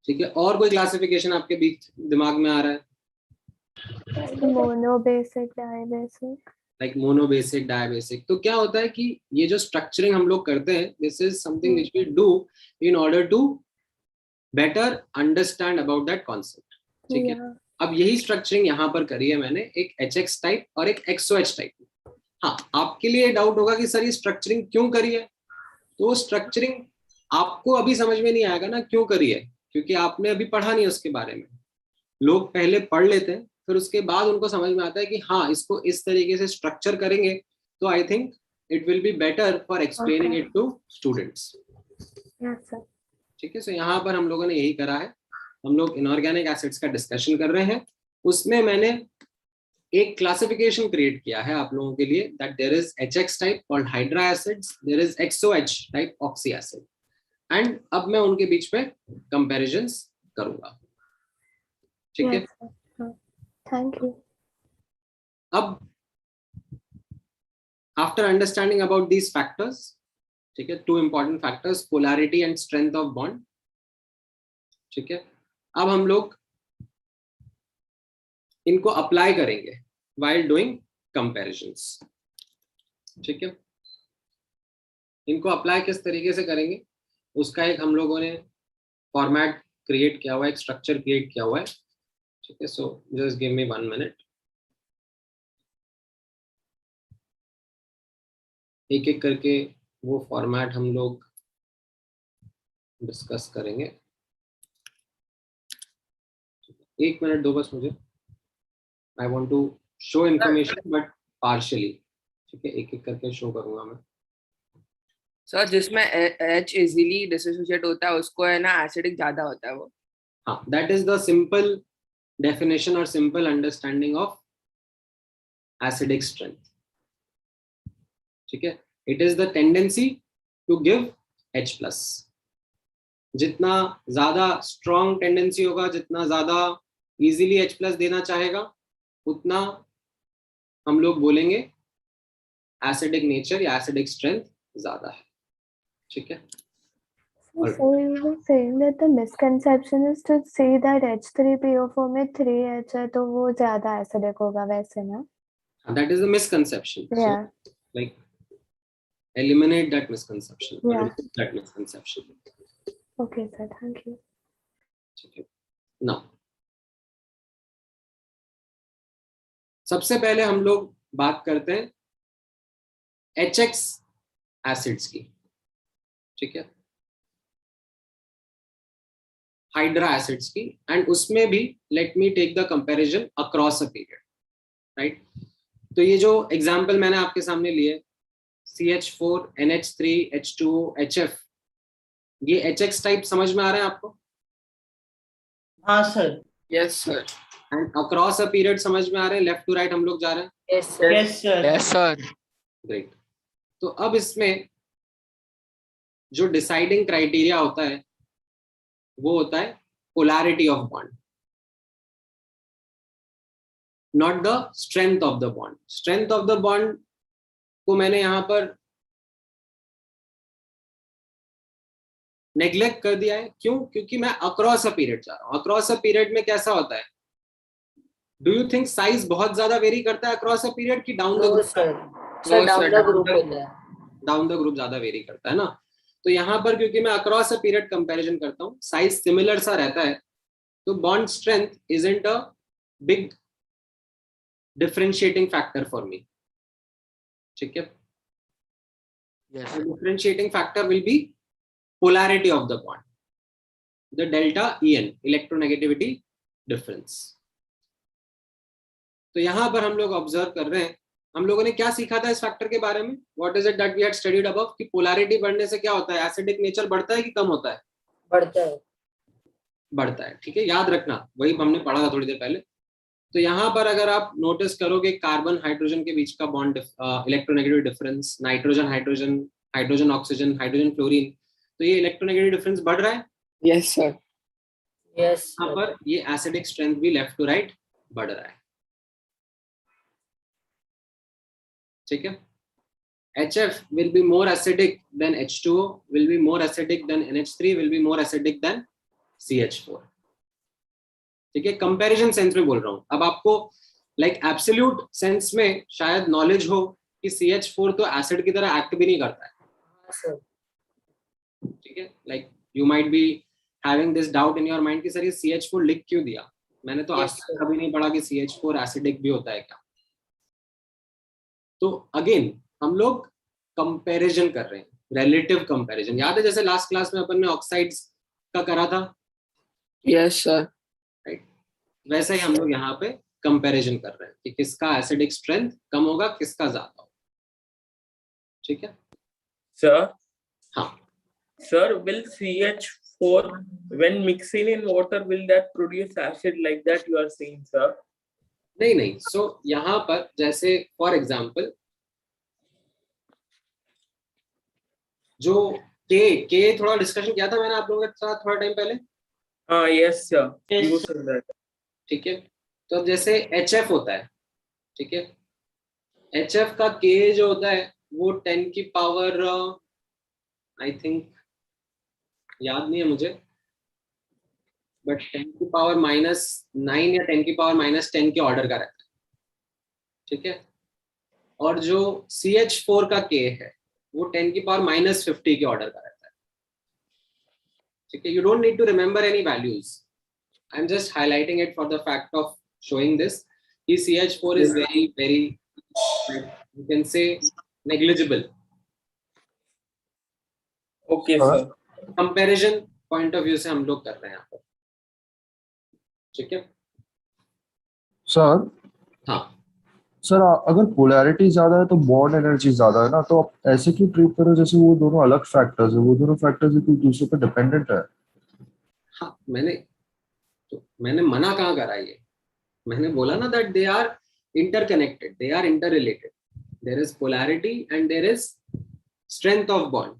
ठीक है? और कोई क्लासिफिकेशन आपके बीच दिमाग में आ रहा है? Monobasic, dibasic, like monobasic, dibasic. तो क्या होता है कि ये जो स्ट्रक्चरिंग हम लोग करते हैं, this is something which we do in order to better understand about that concept, ठीक है? अब यही स्ट्रक्चरिंग यहाँ पर करी है मैंने, एक HX टाइप और एक XOH टाइप। हाँ, आपके लिए डाउट होगा कि सर ये स्ट्रक्चरिंग क्यों करी है? तो स्ट्रक्चरिंग आपको अभी समझ में नहीं आएगा ना क्यों करी है, क्योंकि आपने अभी पढ़ा नहीं उसके बारे में। लोग पहले पढ़ लेते हैं, फिर उसके बाद उनको समझ में आता है कि हाँ, इसको इस तरीके से स्ट्रक्चर करेंगे तो I think it will be better for explaining it to students. ठीक है? सो यहाँ पर हम लोगों ने यही करा है, हम लोग इनऑर्गेनिक एसिड्स का डिस्कशन कर रहे हैं। उसमें मैंने एक क्लासिफिकेशन क्रिएट किया है आप लोगों के लिए, that there is HX type called hydra acids, there is XOH type oxy acid, and अब मैं उनके बीच में कंपैरिजंस करूंगा, ठीक है? Thank you. अब after understanding about these factors, ठीक है, 2 important factors, polarity and strength of bond, ठीक है? अब हम लोग इनको अप्लाई करेंगे while doing comparisons, ठीक है? इनको अप्लाई किस तरीके से करेंगे उसका एक हम लोगों ने फॉर्मेट क्रिएट किया हुआ है, एक स्ट्रक्चर क्रिएट किया हुआ है, ठीक है? So just give me 1 minute. एक एक करके वो फॉर्मेट हम लोग डिस्कस करेंगे। एक मिनट दो बस मुझे, I want to show information but partially, ठीक है, एक एक करके शो करूंगा मैं। सर जिसमें H इजीली डिसोसिएट होता है उसको है ना एसिडिक ज्यादा होता है वो। हाँ, that is the simple definition और simple understanding of acidic strength, ठीक है। It is the tendency to give H+। जितना ज्यादा स्ट्रॉन्ग टेंडेंसी होगा, जितना ज्यादा इजीली H+ देना चाहेगा, उतना हम लोग बोलेंगे एसिडिक नेचर या एसिडिक स्ट्रेंथ ज्यादा है, ठीक है। So you were saying that the misconception is to say that H3PO4 में 3H है तो वो ज्यादा एसिडिक होगा, वैसे ना? That is a misconception. Yeah. So, like, eliminate that misconception. Yeah. Remove that misconception. Okay, sir. Thank you. Okay. Now, सबसे पहले हम लोग बात करते हैं HX एसिड्स की, ठीक है, हाइड्रा एसिड्स की, एंड उसमें भी let me take the comparison across a period, right. तो ये जो एग्जांपल मैंने आपके सामने लिए CH4, NH3, H2O, HF, ये HX टाइप समझ में आ रहा है आपको? हाँ sir. Yes sir. And across a period समझ में आ रहे हैं? लेफ्ट टू राइट हम लोग जा रहे हैं? Yes sir. Yes sir. Yes, sir. Great. तो अब इसमें जो डिसाइडिंग क्राइटेरिया होता है वो होता है polarity of bond, not the strength of the bond. Strength of the bond को मैंने यहां पर नेग्लेक्ट कर दिया है। क्यों? क्योंकि मैं अक्रॉस अ पीरियड जा रहा हूं। अक्रॉस अ पीरियड में कैसा होता है? डू यू थिंक साइज बहुत ज्यादा वेरी करता है अक्रॉस अ पीरियड की down the group? Sir down the group होता है। डाउन द ग्रुप ज्यादा वेरी करता है ना। तो यहाँ पर क्योंकि मैं अक्रॉस अ पीरियड कंपैरिजन करता हूँ, साइज सिमिलर सा रहता है, तो bond strength isn't a big differentiating factor for me, ठीक है। Yes. Differentiating factor will be polarity of the bond, the delta En, electronegativity difference। तो यहां पर हम लोग ऑब्जर्व कर रहे हैं, हम लोगों ने क्या सीखा था इस फैक्टर के बारे में? What is it that we had studied above, कि पोलैरिटी बढ़ने से क्या होता है? एसिडिक नेचर बढ़ता है कि कम होता है? बढ़ता है। बढ़ता है, ठीक है, याद रखना, वही हमने पढ़ा था थोड़ी देर पहले। तो यहाँ पर अगर आप नोटिस करोगे कार्बन हाइड्रोजन के बीच का bond electronegative difference, nitrogen hydrogen, hydrogen oxygen, hydrogen fluorine, तो ये इलेक्ट्रोनेगेटिव डिफरेंस बढ़ रहा है। Yes sir. यस। यहाँ पर ये एसिडिक स्ट्रेंथ भी लेफ्ट टू राइट बढ़ रहा है, ठीक है। HF will be more acidic than H2O, will be more acidic than NH3, will be more acidic than CH4, ठीक है। कंपैरिजन सेंस में बोल रहा हूँ। अब आपको लाइक एब्सोल्यूट सेंस में शायद नॉलेज हो कि CH4 तो एसिड की तरह एक्ट भी नहीं करता है, ठीक है। Like you might be having this doubt in your mind कि सर ये CH4 लिख क्यों दिया? मैंने तो आज तक कभी नहीं पढ़ा कि CH4 एसिडिक भी होता है क्या। तो अगेन हम लोग कंपैरिजन कर रहे हैं, रिलेटिव कंपैरिजन। याद है जैसे लास्ट क्लास में अपन ने ऑक्साइड्स का करा था? Yes sir. राइट, वैसे ही हम लोग यहाँ पे कंपैरिजन कर रहे हैं कि किसका एसिडिक स्ट्रेंथ कम होगा, किसका ज्यादा होगा, ठीक है Sir, हाँ। sir, will CH4 when mixing in water will that produce acid like that you are saying, sir? नहीं, सो यहाँ पर जैसे फॉर एग्जाम्पल जो के थोड़ा डिस्कशन किया था मैंने आप लोगों के साथ थोड़ा टाइम पहले। हाँ, yes sir, you said that। ठीक है, तो अब जैसे HF होता है, ठीक है, HF का K जो होता है वो 10 की पावर आई थिंक याद नहीं है मुझे, बट 10 की पावर -9 या 10 की पावर -10 के ऑर्डर का रहता है, ठीक है। और जो CH4 का K है वो 10 की पावर -50 के ऑर्डर का रहता है, ठीक है। You don't need to remember any values, I am just highlighting it for the fact of showing this. CH4 is very you can say negligible Okay, sir. Comparison point of view से हम लोग कर रहे हैं यहाँ पर, ठीक है सर हाँ सर अगर पोलैरिटी ज्यादा है तो बॉन्ड एनर्जी ज्यादा है ना, तो आप ऐसे क्यों ट्रीट करो जैसे वो दोनों अलग फैक्टर्स है, वो दोनों फैक्टर्स एक दूसरे पर डिपेंडेंट है। हाँ मैंने मना कहाँ करा ये, मैंने बोला ना that they are interconnected, they are interrelated, there is polarity and there is strength of bond,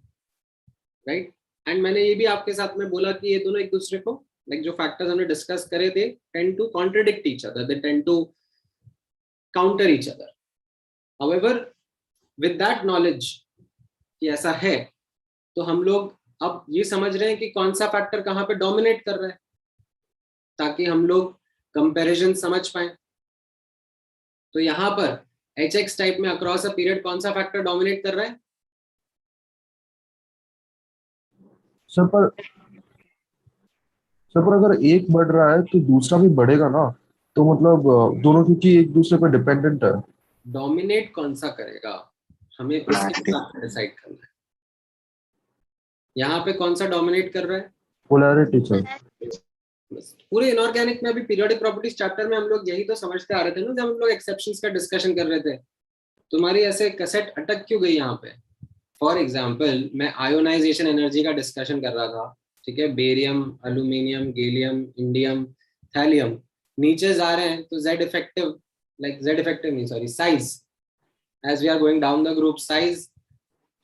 right. And मैंने ये भी आपके साथ में बोला कि ये दोनों एक दूसरे को लाइक जो फैक्टर्स हमने डिस्कस करे थे tend to contradict each other, they tend to counter each other. However with that knowledge कि ऐसा है, तो हम लोग अब ये समझ रहे हैं कि कौन सा फैक्टर कहाँ पे डोमिनेट कर रहा है, ताकि हम लोग कंपैरिजन समझ पाए। तो यहाँ पर HX टाइप में अक्रॉस अ पीरियड कौन सा फैक्टर डोमिनेट कर रहा है? सर पर अगर एक बढ़ रहा है तो दूसरा भी बढ़ेगा ना, तो मतलब दोनों क्योंकि एक दूसरे पर डिपेंडेंट है। डोमिनेट कौन सा करेगा हमें इसके हिसाब से डिसाइड करना है। यहाँ पे कौन सा डोमिनेट कर रहा है? Polarity sir. पूरे इनऑर्गेनिक में अभी पीरियोडिक प्रॉपर्टीज चैप्टर में हम लोग यही तो समझते आ रहे थे ना, जब हम लोग एक्सेप्शंस का डिस्कशन कर रहे थे। तुम्हारी ऐसे कैसेट अटक क्यों गई यहाँ पे? फॉर एग्जाम्पल मैं आयोनाइजेशन एनर्जी का डिस्कशन कर रहा था, ठीक है, barium, aluminium, gallium, indium, thallium नीचे जा रहे हैं तो Z इफेक्टिव नहीं sorry size, as we are going down the group size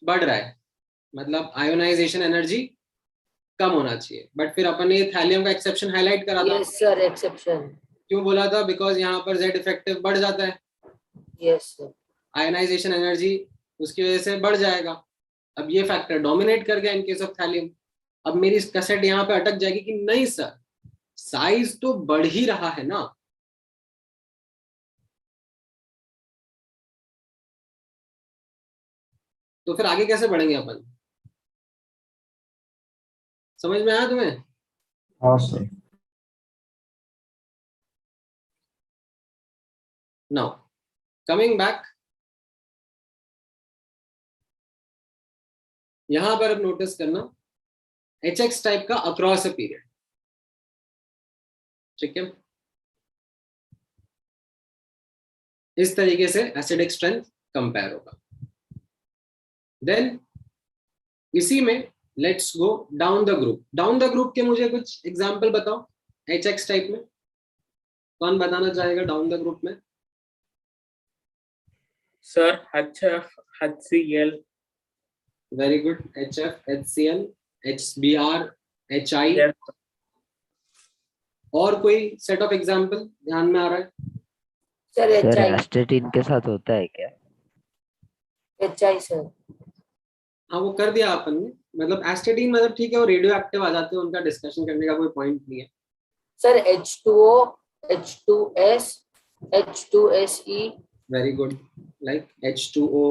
बढ़ रहा है, मतलब आयोनाइजेशन एनर्जी कम होना चाहिए। बट फिर अपन ने थैलियम का एक्सेप्शन हाईलाइट करा था। यस सर, एक्सेप्शन क्यों बोला था? बिकॉज यहाँ पर Z इफेक्टिव बढ़ जाता है, यस सर, आयनाइजेशन एनर्जी उसकी वजह से बढ़ जाएगा। अब ये फैक्टर डोमिनेट कर गया इन केस ऑफ थैलियम। अब मेरी कैसेट यहाँ पे अटक जाएगी कि नहीं सर साइज तो बढ़ ही रहा है ना, तो फिर आगे कैसे बढ़ेंगे अपन? समझ में आया तुम्हें? हाँ सर। नाउ कमिंग बैक, यहां पर अब नोटिस करना HX टाइप का अक्रॉस अ पीरियड, ठीक है, इस तरीके से एसिडिक स्ट्रेंथ कंपेयर होगा। देन इसी में let's go down the group. Down the group के मुझे कुछ एग्जांपल बताओ HX टाइप में, कौन बताना चाहेगा डाउन द ग्रुप में? Sir HF, HCl। Very good, HF, HCl, HBr, HI। Yes. और कोई सेट ऑफ एग्जांपल ध्यान में आ रहा है? सर सर HI, एस्टेटिन के साथ होता है क्या? HI सर, हाँ वो कर दिया अपन ने, मतलब एस्टेटिन मतलब ठीक है वो रेडियो एक्टिव आ जाते हैं, उनका डिस्कशन करने का कोई पॉइंट नहीं है। Sir H2O, H2S, H2SE, very good, like H2O,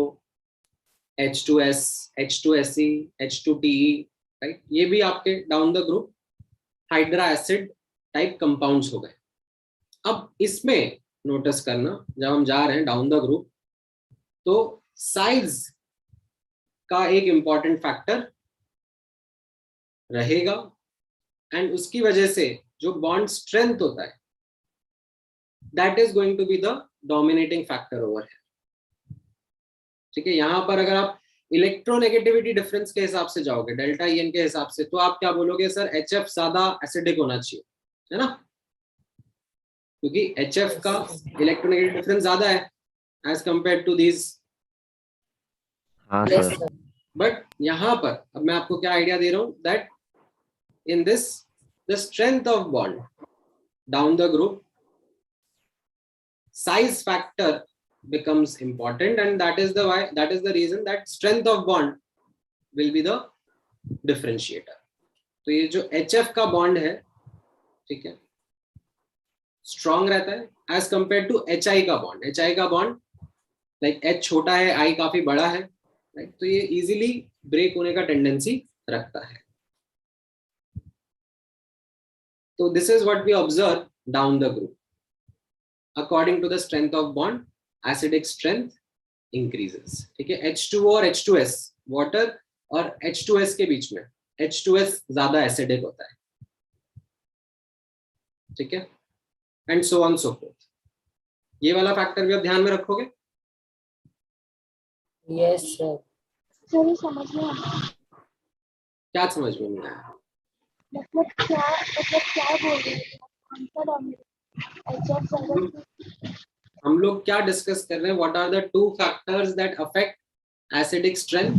H2S, H2SE, H2TE, right, ये भी आपके down the group hydra acid type compounds हो गए। अब इसमें नोटिस करना जब हम जा रहे हैं डाउन द ग्रुप, तो साइज का एक इंपॉर्टेंट फैक्टर रहेगा एंड उसकी वजह से जो बॉन्ड स्ट्रेंथ होता है that is going to be the dominating factor over है, ठीक है। यहां पर अगर आप इलेक्ट्रोनेगेटिविटी डिफरेंस के हिसाब से जाओगे, डेल्टा EN के हिसाब से, तो आप क्या बोलोगे? सर HF ज्यादा एसिडिक होना चाहिए, है ना, क्योंकि HF का इलेक्ट्रोनेगेटिव डिफरेंस ज्यादा है एज कंपेयर टू दीज। हाँ yes सर। sir, बट यहाँ पर अब मैं आपको क्या आइडिया दे रहा हूं that in this the strength of bond down the group size factor becomes important and that is the reason that strength of bond will be the differentiator। तो ये जो HF का बॉन्ड है, ठीक है, स्ट्रॉन्ग रहता है एज कंपेयर टू HI का बॉन्ड। HI का बॉन्ड लाइक H छोटा है, I काफी बड़ा है, राइट, तो ये इजीली ब्रेक होने का टेंडेंसी रखता है। तो this is what we observe down the group. According to the strength of bond, acidic strength increases, ठीक है। H2O और H2S, water और H2S के बीच में H2S ज्यादा एसिडिक होता है, ठीक है, and so on so fourth. ये वाला फैक्टर भी आप ध्यान में रखोगे? Yes sir. सर समझ में आया, क्या समझ में नहीं आया? मतलब क्या बोल रहे हैं, कौन सा डोमिनेट हम लोग क्या डिस्कस कर रहे हैं? What are the two factors that affect acidic strength?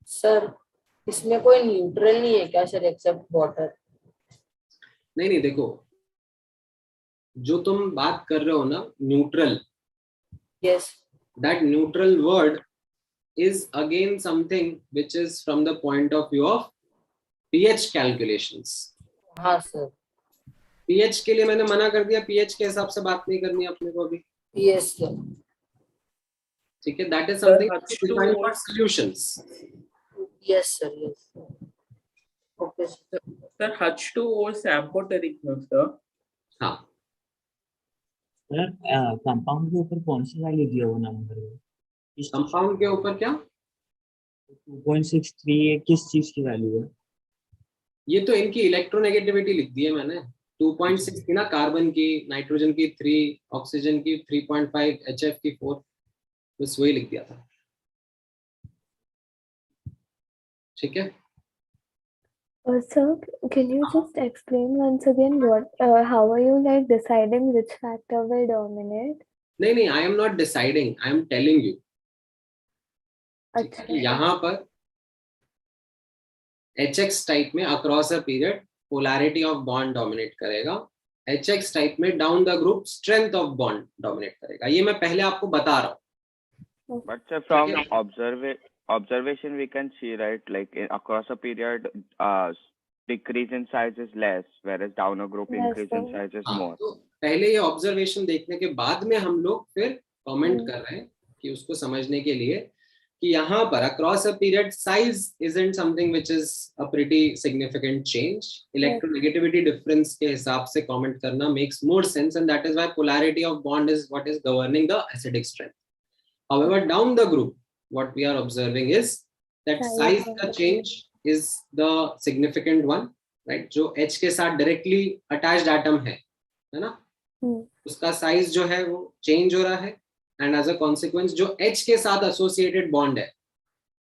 Sir इसमें कोई न्यूट्रल नहीं है क्या सर एक्सेप्ट वाटर? नहीं नहीं, देखो, जो तुम बात कर रहे हो ना neutral, yes that neutral word is again something which is from the point of view of pH calculations. हाँ सर। pH के लिए मैंने मना कर दिया, pH के हिसाब से बात नहीं करनी अपने को अभी। Yes sir. ठीक है, that is something H2O defined for solutions. Yes sir yes. Okay sir. Sir, H2O is amphoteric, no sir? हाँ, सर कंपाउंड के ऊपर कौन सी वैल्यू दिया हुआ नंबर है? कंपाउंड के ऊपर क्या? 2.63 किस चीज की वैल्यू है? ये तो इनकी इलेक्ट्रोनेगेटिविटी लिख दी है मैंने। 2.6 की ना कार्बन की, नाइट्रोजन की 3, ऑक्सीजन की 3.5, HF की 4, बस वही लिख दिया था। ठीक है, sir, can you just explain once again how are you like deciding which factor will dominate? नहीं नहीं, I am not deciding, I am telling you. अच्छा, यहाँ पर HX टाइप में across a period polarity of bond dominate करेगा, HX टाइप में down the group strength of bond dominate करेगा। ये मैं पहले आपको बता रहा हूँ। But sir, from observation we can see, right, like across a period, decrease in size is less, whereas down a group increase in size is more. तो पहले ये ऑब्जर्वेशन देखने के बाद में हम लोग फिर कमेंट कर रहे हैं कि उसको समझने के लिए कि यहाँ पर across a period size isn't something which is a pretty significant change. Electronegativity difference के हिसाब से कमेंट करना makes more sense, and that is why polarity of bond is what is governing the acidic strength. However, down the group, what we are observing is that size का change is the significant one, right? जो H के साथ directly attached atom है ना? उसका size जो है वो change हो रहा है, and as a consequence जो H के साथ associated bond है,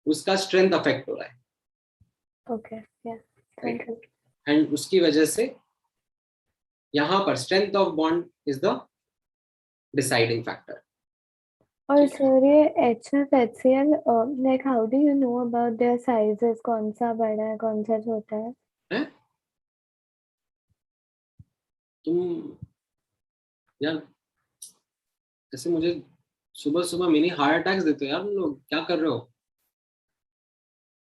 उसका strength affect हो रहा है। okay, yeah, thank you. And उसकी वजह से यहाँ पर strength of bond is the deciding factor. और सर ये HF HCl like how do you know about their sizes? कौन सा बड़ा है, कौन सा छोटा है? हैं? तुम यार जैसे मुझे सुबह सुबह मिनी हार्ट अटैक्स देते हो यार, तुम लोग क्या कर रहे हो?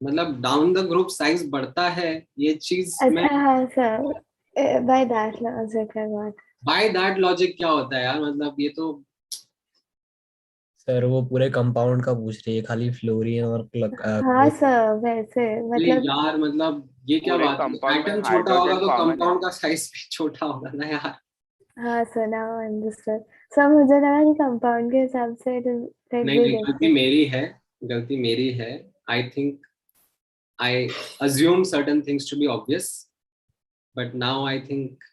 मतलब डाउन द ग्रुप साइज बढ़ता है, ये चीज में अच्छा हाँ sir, by that logic I got. By that logic क्या होता है यार? मतलब ये तो सर वो पूरे कंपाउंड का पूछ रही है, खाली फ्लोरीन और हाँ सर वैसे मतलब यार मतलब ये क्या पूरे बात है? compound में एटम छोटा होगा hydrogen तो common है। कंपाउंड का साइज भी छोटा होगा ना यार। हाँ sir now I understood. Sir मुझे लगा कि कंपाउंड के हिसाब से like नहीं we नहीं, गलती मेरी है, गलती मेरी है। I think I assume certain things to be obvious, but now I think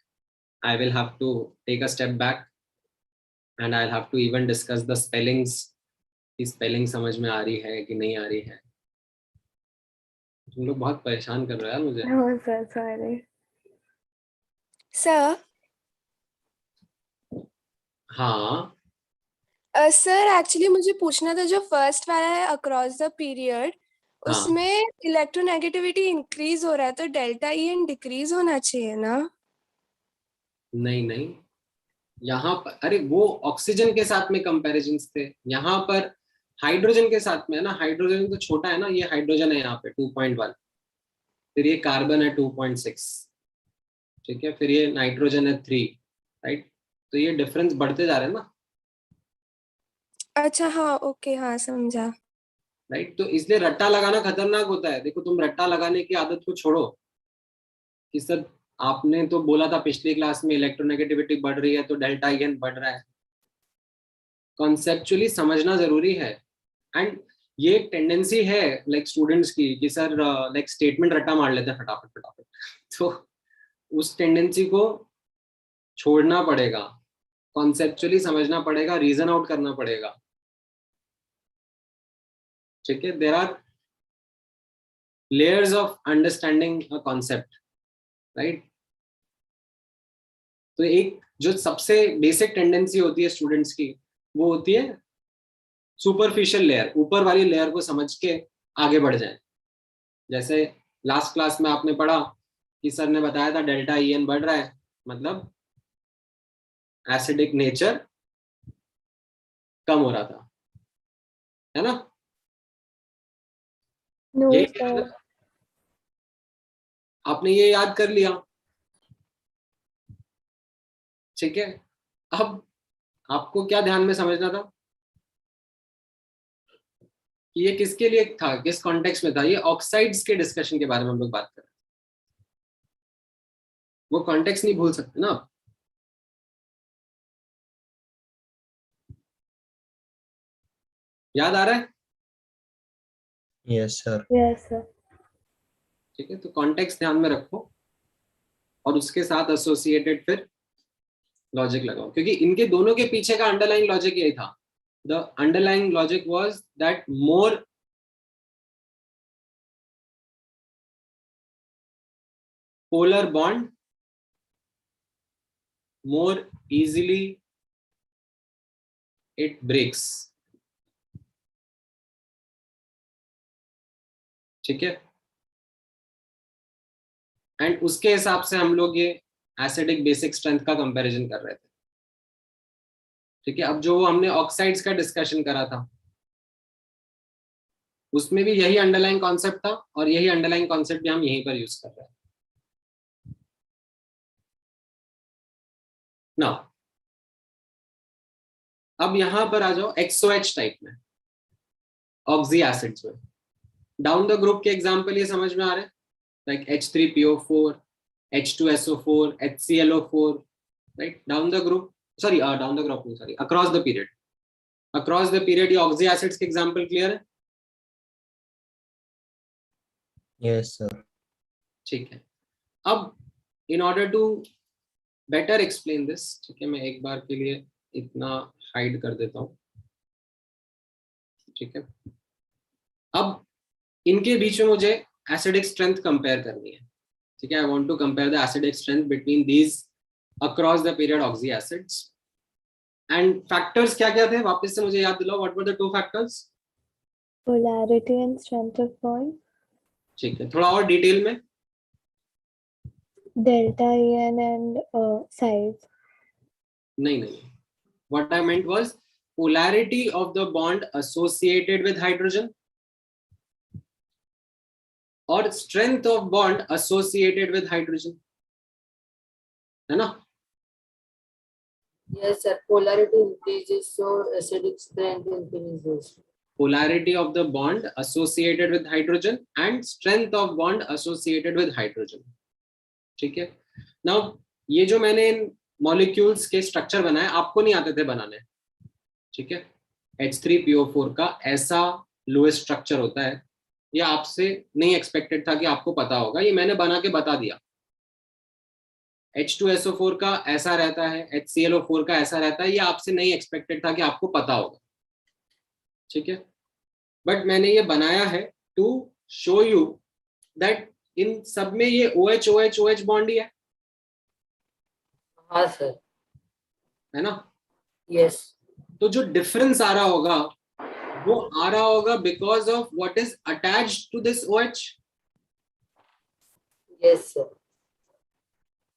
I will have to take a step back and I'll have to even discuss the spellings. कि स्पेलिंग समझ में आ रही है कि नहीं आ रही है। तुम लोग बहुत परेशान कर रहे हो यार मुझे। No sir, sorry. सर हाँ सर एक्चुअली मुझे पूछना था, जो फर्स्ट वाला है अक्रॉस द पीरियड, हाँ, उसमें इलेक्ट्रोनेगेटिविटी इंक्रीज हो रहा है तो डेल्टा ई एन डिक्रीज होना चाहिए ना? नहीं नहीं, यहाँ पर अरे वो ऑक्सीजन के साथ में कंपैरिजन थे, यहाँ पर हाइड्रोजन के साथ में है ना। हाइड्रोजन तो छोटा है ना, ये हाइड्रोजन है यहाँ पे 2.1, फिर ये कार्बन है 2.6, ठीक है, फिर ये नाइट्रोजन है 3, राइट? तो ये डिफरेंस बढ़ते जा रहे हैं ना, अच्छा हाँ ओके हाँ समझा। राइट? तो इसलिए रट्टा लगाना खतरनाक होता है। देखो तुम रट्टा लगाने की आदत को छोड़ो कि सर आपने तो बोला था पिछली क्लास में इलेक्ट्रोनेगेटिविटी बढ़ रही है तो डेल्टा IN बढ़ रहा है। कॉन्सेप्चुअली समझना जरूरी है। एंड ये एक टेंडेंसी है लाइक स्टूडेंट्स की कि सर लाइक स्टेटमेंट रट्टा मार लेते हैं फटाफट फटाफट। तो उस टेंडेंसी को छोड़ना पड़ेगा, कॉन्सेप्चुअली समझना पड़ेगा, रीजन आउट करना पड़ेगा। ठीक है, there are layers of understanding a concept, right. तो एक जो सबसे बेसिक टेंडेंसी होती है स्टूडेंट्स की वो होती है सुपरफिशियल लेयर, ऊपर वाली लेयर को समझ के आगे बढ़ जाए। जैसे लास्ट क्लास में आपने पढ़ा कि सर ने बताया था डेल्टा IN बढ़ रहा है, मतलब एसिडिक नेचर कम हो रहा था, है ना। No, ये sir. आपने ये याद कर लिया, ठीक है। अब आपको क्या ध्यान में समझना था कि ये किसके लिए था, किस कॉन्टेक्स्ट में था। ये ऑक्साइड्स के डिस्कशन के बारे में हम लोग बात कर रहे हैं। वो कॉन्टेक्स्ट नहीं भूल सकते ना आप। याद आ रहा है? Yes, sir. Yes, sir. ठीक है, तो कॉन्टेक्स्ट ध्यान में रखो और उसके साथ एसोसिएटेड फिर लॉजिक लगाओ, क्योंकि इनके दोनों के पीछे का अंडरलाइंग लॉजिक यही था। The underlying logic was that more polar bond, more easily it breaks. ठीक है, एंड उसके हिसाब से हम लोग ये एसिडिक बेसिक स्ट्रेंथ का कंपैरिजन कर रहे थे। ठीक है, अब जो हमने ऑक्साइड्स का डिस्कशन करा था उसमें भी यही अंडरलाइन कॉन्सेप्ट था और यही अंडरलाइन कॉन्सेप्ट भी हम यहीं पर यूज कर रहे हैं ना। अब यहां पर आ जाओ XOH टाइप में, ऑक्सी एसिड्स में। डाउन द ग्रुप के एग्जांपल ये समझ में आ रहे हैं, like H3PO4, H2SO4, HClO4, right. Down the group, sorry down the group नहीं, sorry across the period, across the period ये ऑक्सी एसिड्स के एग्जांपल क्लियर है? Yes, sir. ठीक है, अब in order to better explain this, ठीक है, मैं एक बार के लिए इतना हाइड कर देता हूं। ठीक है, अब इनके बीच में मुझे एसिडिक स्ट्रेंथ कंपेयर करनी है। ठीक है, I want to compare the acidic strength between these across the period oxyacids. And factors क्या क्या थे, वापस से मुझे याद दिलाओ, what were the two factors? Polarity and strength of bond. ठीक है, थोड़ा और डिटेल में। Delta IN and size. नहीं नहीं, what I meant was polarity of the bond associated with hydrogen or strength of bond associated with hydrogen, है ना? Yes, sir. Polarity increases, so acidic strength increases. Polarity of the bond associated with hydrogen and strength of bond associated with hydrogen. ठीक है, नाउ ये जो मैंने इन मॉलिक्यूल्स के स्ट्रक्चर बनाए आपको नहीं आते थे बनाने। ठीक है, H3PO4 का ऐसा लोएस्ट स्ट्रक्चर होता है, ये आपसे नहीं एक्सपेक्टेड था कि आपको पता होगा, ये मैंने बना के बता दिया। H2SO4 का ऐसा रहता है, HClO4 का ऐसा रहता है, ये आपसे नहीं एक्सपेक्टेड था कि आपको पता होगा। ठीक है, बट मैंने ये बनाया है टू शो यू दैट इन सब में ये OH OH OH बॉन्ड ही है। हाँ सर, है ना? यस। तो जो डिफरेंस आ रहा होगा वो आ रहा होगा because of what is attached to this OH। Yes sir,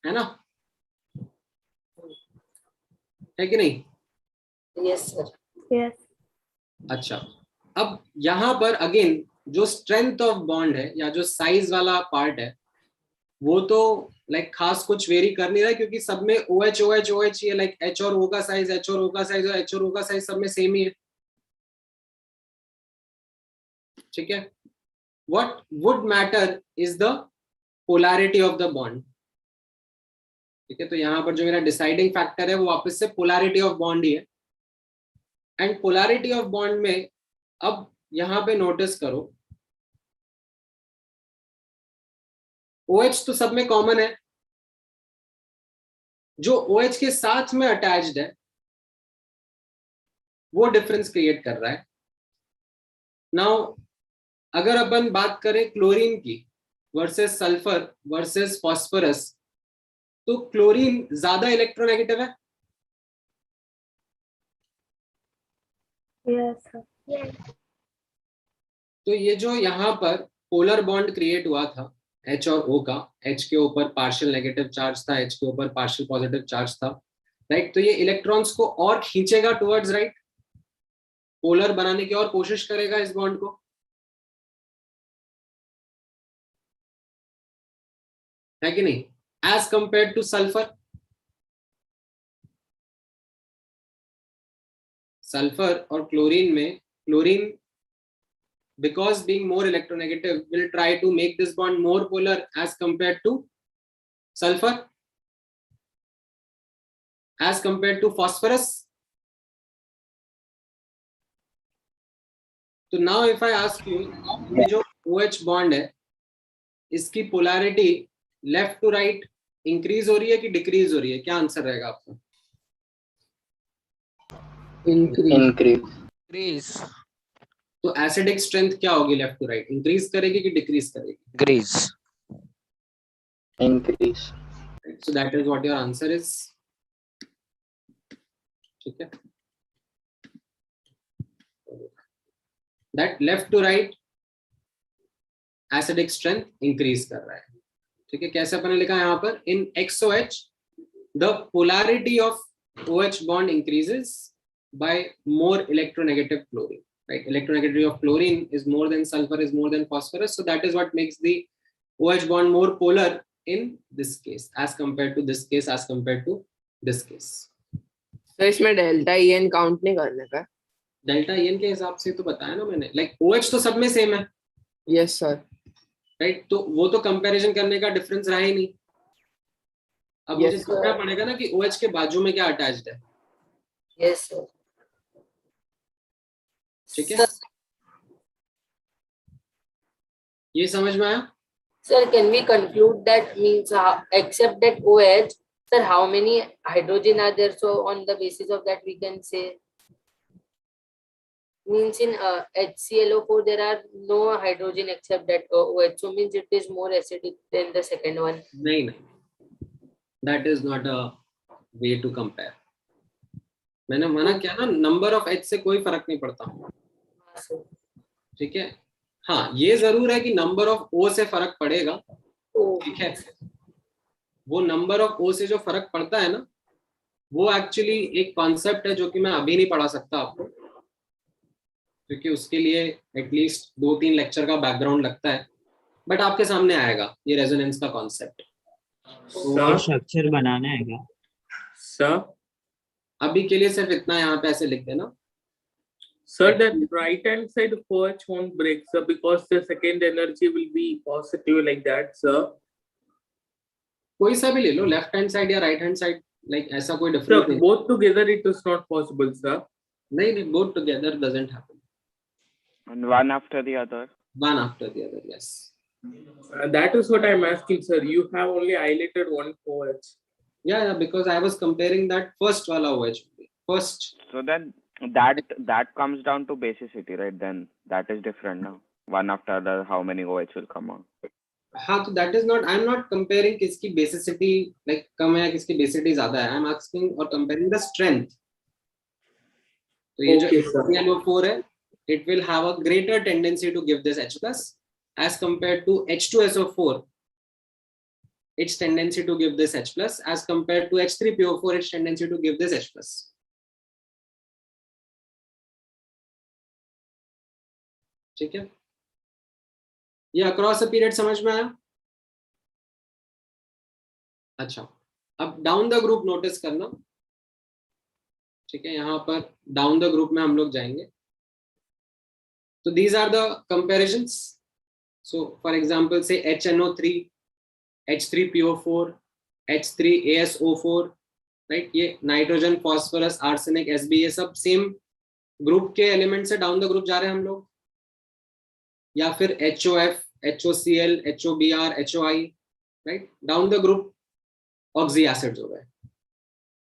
है ना? है कि नहीं? Yes sir, Yes. अच्छा, अब यहां पर अगेन जो स्ट्रेंथ ऑफ बॉन्ड है या जो साइज वाला पार्ट है वो तो लाइक खास कुछ वेरी कर नहीं रहा है, क्योंकि सब में OH OH OH ये लाइक H और O का साइज, H और O का साइज और H और O का साइज सब में सेम ही है। ठीक है, what would matter is the polarity of the bond, ठीक है, तो यहाँ पर जो मेरा डिसाइडिंग फैक्टर है वो वापस से पोलैरिटी ऑफ बॉन्ड ही है। एंड पोलैरिटी ऑफ बॉन्ड में अब यहाँ पे नोटिस करो OH तो सब में कॉमन है, जो OH के साथ में अटैच्ड है वो डिफरेंस क्रिएट कर रहा है। नाउ अगर अपन बात करें क्लोरीन की वर्सेस सल्फर वर्सेस फॉस्फोरस, तो क्लोरीन ज्यादा इलेक्ट्रोनेगेटिव है। Yes, sir. तो ये जो यहाँ पर पोलर बॉन्ड क्रिएट हुआ था H और O का, H के ऊपर पार्शियल नेगेटिव चार्ज था, H के ऊपर पार्शियल पॉजिटिव चार्ज था, राइट। तो ये इलेक्ट्रॉन्स को और खींचेगा टुवर्ड्स राइट, पोलर बनाने की और कोशिश करेगा इस बॉन्ड को, है कि नहीं, as compare to sulphur. Sulphur और क्लोरीन में, chlorine because being more electronegative will try to make this bond more polar as compared to sulfur, as compared to phosphorus. So now if I ask you, ये जो OH bond है इसकी polarity left to right increase हो रही है कि decrease हो रही है, क्या आंसर रहेगा आपका? Increase. तो एसिडिक स्ट्रेंथ क्या होगी लेफ्ट टू राइट, इंक्रीज करेगी कि डिक्रीज करेगी? Increase. So that is what your answer is. ठीक है, that left to right acidic strength increase कर रहा है। ठीक है, कैसे अपने लिखा है यहाँ पर, इन XOH the polarity of OH bond increases by more electronegative chlorine, right? Electronegativity of chlorine is more than sulfur, is more than phosphorus, so that is what makes the OH bond more polar in this case as compared to this case, as compared to this case. तो इसमें डेल्टा EN काउंट नहीं करने का? डेल्टा EN के हिसाब से तो बताया ना मैंने, लाइक OH तो सब में सेम है। Yes sir. राइट, तो वो तो कंपैरिजन करने का डिफरेंस रहा ही नहीं। अब मुझे देखना पड़ेगा ना कि OH के बाजू में क्या अटैच्ड है। Yes sir. ठीक है, ये समझ में आया? Sir, can we conclude that means except that OH, sir, how many hydrogen are there? So on the basis of that we can say means in HClO4 there are no hydrogen except that OH. So means it is more acidic than the second one. नहीं, that is not a way to compare. मैंने मना किया ना, नंबर ऑफ H से कोई फर्क नहीं पड़ता। ठीक है, हाँ ये जरूर है कि नंबर ऑफ O से फर्क पड़ेगा। ठीक है, वो नंबर ऑफ O से जो फर्क पड़ता है ना, वो एक्चुअली एक कॉन्सेप्ट है जो कि मैं अभी नहीं पढ़ा सकता आपको, क्योंकि उसके लिए एटलीस्ट 2-3 लेक्चर का बैकग्राउंड लगता है, बट आपके सामने आएगा ये रेजोनेंस का कॉन्सेप्ट। स्ट्रक्चर बनाना है क्या सर? अभी के लिए सिर्फ इतना यहाँ पे ऐसे लिख देना। Sir, that right hand side OH won't break, sir, because the second energy will be positive like that, sir. कोई सा भी ले लो, लेफ्ट हैंड साइड या राइट हैंड साइड, लाइक ऐसा कोई डिफरेंस नहीं। Both together it is not possible, sir. नहीं, both together doesn't happen. And one after the other. One after the other, yes. That is what I'm asking, sir. You have only highlighted one OH. Yeah, because I was comparing that first wala OH first. So then that comes down to basicity, right? Then that is different now. One after the other, how many OH will come out? हाँ, तो that is not. I'm not comparing किसकी basicity like कम है, किसकी basicity ज़्यादा है. I'm asking or comparing the strength. तो ये जो HClO4 है, it will have a greater tendency to give this H plus as compared to H2SO4. Its tendency to give this H plus as compared to H3PO4, its tendency to give this H plus. ठीक है, ये अक्रॉस अ पीरियड समझ में आया? अच्छा, अब डाउन द ग्रुप नोटिस करना। ठीक है, यहाँ पर डाउन द ग्रुप में हम लोग जाएंगे। तो these are the comparisons. So for example से HNO3, H3PO4, H3ASO4, राइट, ये नाइट्रोजन, फॉस्फोरस, आर्सेनिक, Sb, ये सब सेम ग्रुप के एलिमेंट से डाउन द ग्रुप जा रहे हैं हम लोग, या फिर HOF, HOCl, HOBr, HOI, right, down the group oxy acids हो गए,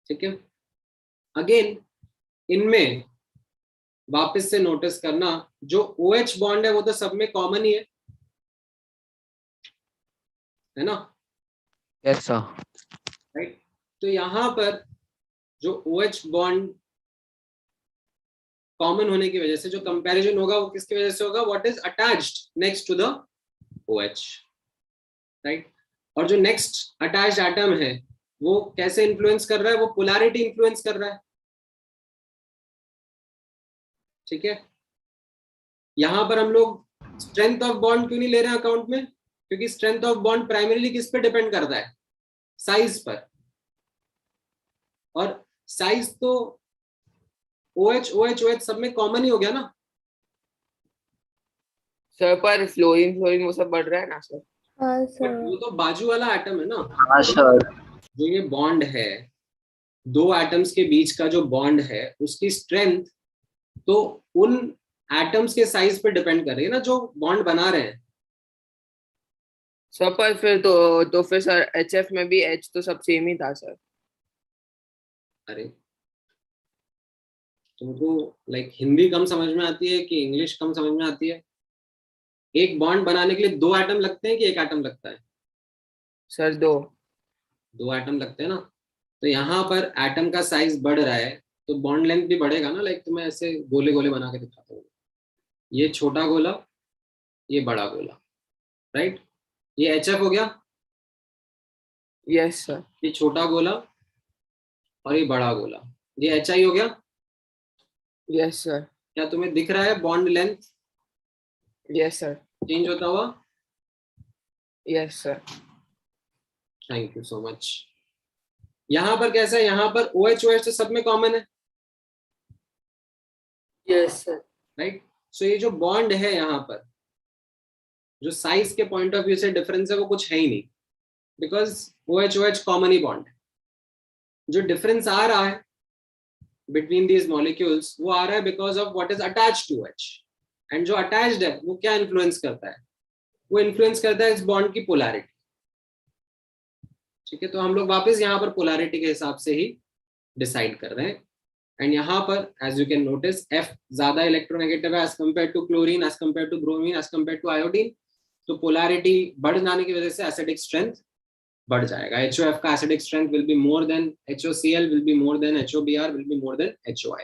ठीक है। अगेन इनमें वापस से नोटिस करना, जो OH बॉन्ड है वो तो सब में कॉमन ही है ना? Yes sir. राइट, तो यहाँ पर जो OH बॉन्ड कॉमन होने की वजह से जो कंपैरिजन होगा वो किसकी वजह से होगा? What is attached next to the OH, राइट। और जो नेक्स्ट अटैच्ड एटम है वो कैसे इन्फ्लुएंस कर रहा है? वो पोलैरिटी इन्फ्लुएंस कर रहा है, ठीक है। यहां पर हम लोग स्ट्रेंथ ऑफ बॉन्ड क्यों नहीं ले रहे हैं अकाउंट में? क्योंकि स्ट्रेंथ ऑफ बॉन्ड प्राइमरीली किस पे डिपेंड करता है? साइज पर, और साइज तो OH सब में कॉमन ही हो गया ना सर। पर फ्लोरीन वो सब बढ़ रहा है ना सर? हाँ बट सर। वो तो बाजू वाला एटम है ना। हाँ सर। जो ये बॉन्ड है, दो एटम्स के बीच का जो बॉन्ड है, उसकी स्ट्रेंथ तो उन एटम्स के साइज पे डिपेंड कर रही है ना जो बॉन्ड बना रहे हैं। सर पर फिर तो फिर सर HF में भी H तो सब सेम ही था सर। अरे तुमको हिंदी कम समझ में आती है कि इंग्लिश कम समझ में आती है? एक बॉन्ड बनाने के लिए दो एटम लगते हैं कि एक एटम लगता है? सर दो एटम लगते हैं ना। तो यहाँ पर एटम का साइज बढ़ रहा है तो बॉन्ड लेंथ भी बढ़ेगा ना। तो मैं ऐसे गोले गोले बना के दिखाता हूँ, ये छोटा गोला, ये बड़ा गोला, राइट। ये HF हो गया। Yes sir. ये छोटा गोला और ये बड़ा गोला, ये HI हो गया। Yes sir. क्या तुम्हें दिख रहा है bond length? Yes sir. Change होता हुआ? Yes sir. Thank you so much. यहाँ पर कैसा है? यहाँ पर OH तो सब में कॉमन है। Yes sir. राइट, सो ये जो बॉन्ड है यहाँ पर, जो साइज के पॉइंट ऑफ व्यू से डिफरेंस है वो कुछ है ही नहीं, because OH common he bond है। जो डिफरेंस आ रहा है बिटवीन दीज मॉलिक्यूल्स वो आ रहा है because of what is attached to OH। And जो अटैच्ड है वो क्या इन्फ्लुएंस करता है? वो इन्फ्लुएंस करता है इस बॉन्ड की पोलैरिटी, ठीक है। तो हम लोग वापस यहाँ पर पोलैरिटी के हिसाब से ही डिसाइड कर रहे हैं। एंड यहाँ पर as you can notice F ज्यादा इलेक्ट्रोनेगेटिव है as compare to chlorine, as compare to bromine, as compare to iodine. तो पोलैरिटी बढ़ जाने की वजह से एसिडिक स्ट्रेंथ बढ़ जाएगा। HOF का acidic strength will be more than HOCl, will be more than HOBr, will be more than HOI,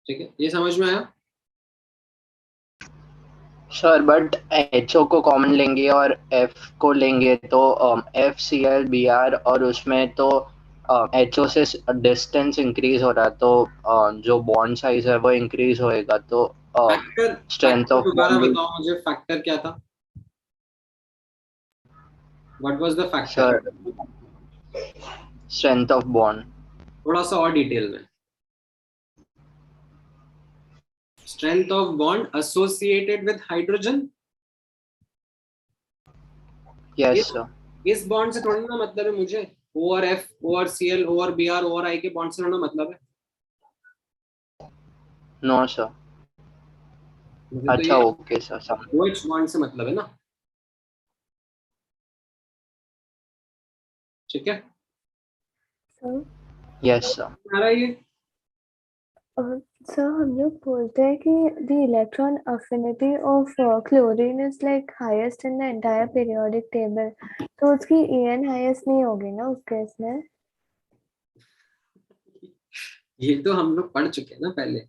ठीक है। ये समझ में आया? सर बट HO को कॉमन लेंगे और F को लेंगे तो FCl Br, और उसमें तो HO से डिस्टेंस इंक्रीज हो रहा है तो जो बॉन्ड साइज है वो इंक्रीज होएगा। तो स्ट्रेंथ ऑफ दोबारा बॉन्ड। बताओ मुझे, फैक्टर क्या था? What was the factor? Sir strength of bond. थोड़ा सा और डिटेल में। Strength of bond associated with hydrogen. Yes sir. इस बॉन्ड से थोड़ा ना मतलब है मुझे O और F, O और Cl, O और Br, O और I के बॉन्ड से थोड़ा मतलब है। No sir. अच्छा ओके सर। OH बॉन्ड से मतलब है ना, ठीक है। Yes sir. ये सर हम लोग बोलते हैं कि the electron affinity of chlorine is like highest in the entire periodic table, तो उसकी En highest नहीं होगी ना उस केस में? ये तो हम लोग पढ़ चुके हैं ना पहले।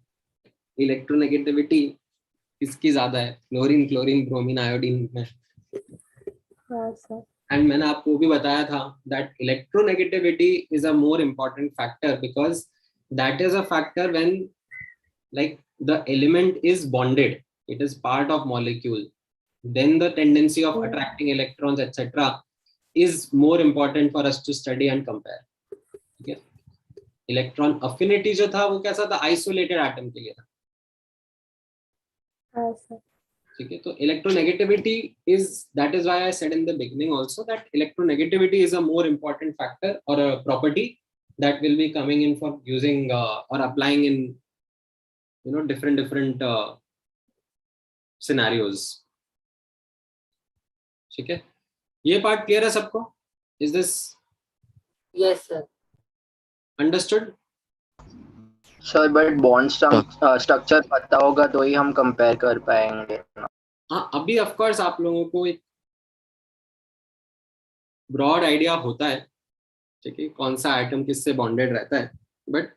इलेक्ट्रोनेगेटिविटी किसकी ज्यादा है? क्लोरीन, ब्रोमीन, आयोडीन में। हाँ सर। एंड मैंने आपको वो भी बताया था that electronegativity is a more important factor because that is a factor when the element is bonded, it is part of molecule, then the tendency of attracting electrons etc is more important for us to study and compare, okay? Electron affinity जो था वो कैसा था? isolated atom के लिए था। हाँ सर। ठीक है, तो electronegativity that is why I said in the beginning also that electronegativity is a more important factor or a property that will be coming in for using or applying in different scenarios. ठीक है, ये पार्ट क्लियर है सबको? Is this Yes, sir. understood? Sir but bond structure पता होगा तो ही हम कंपेयर कर पाएंगे ना। हाँ, अभी ऑफ कोर्स आप लोगों को एक ब्रॉड आइडिया होता है, ठीक है, कौन सा आइटम किससे बॉन्डेड रहता है, बट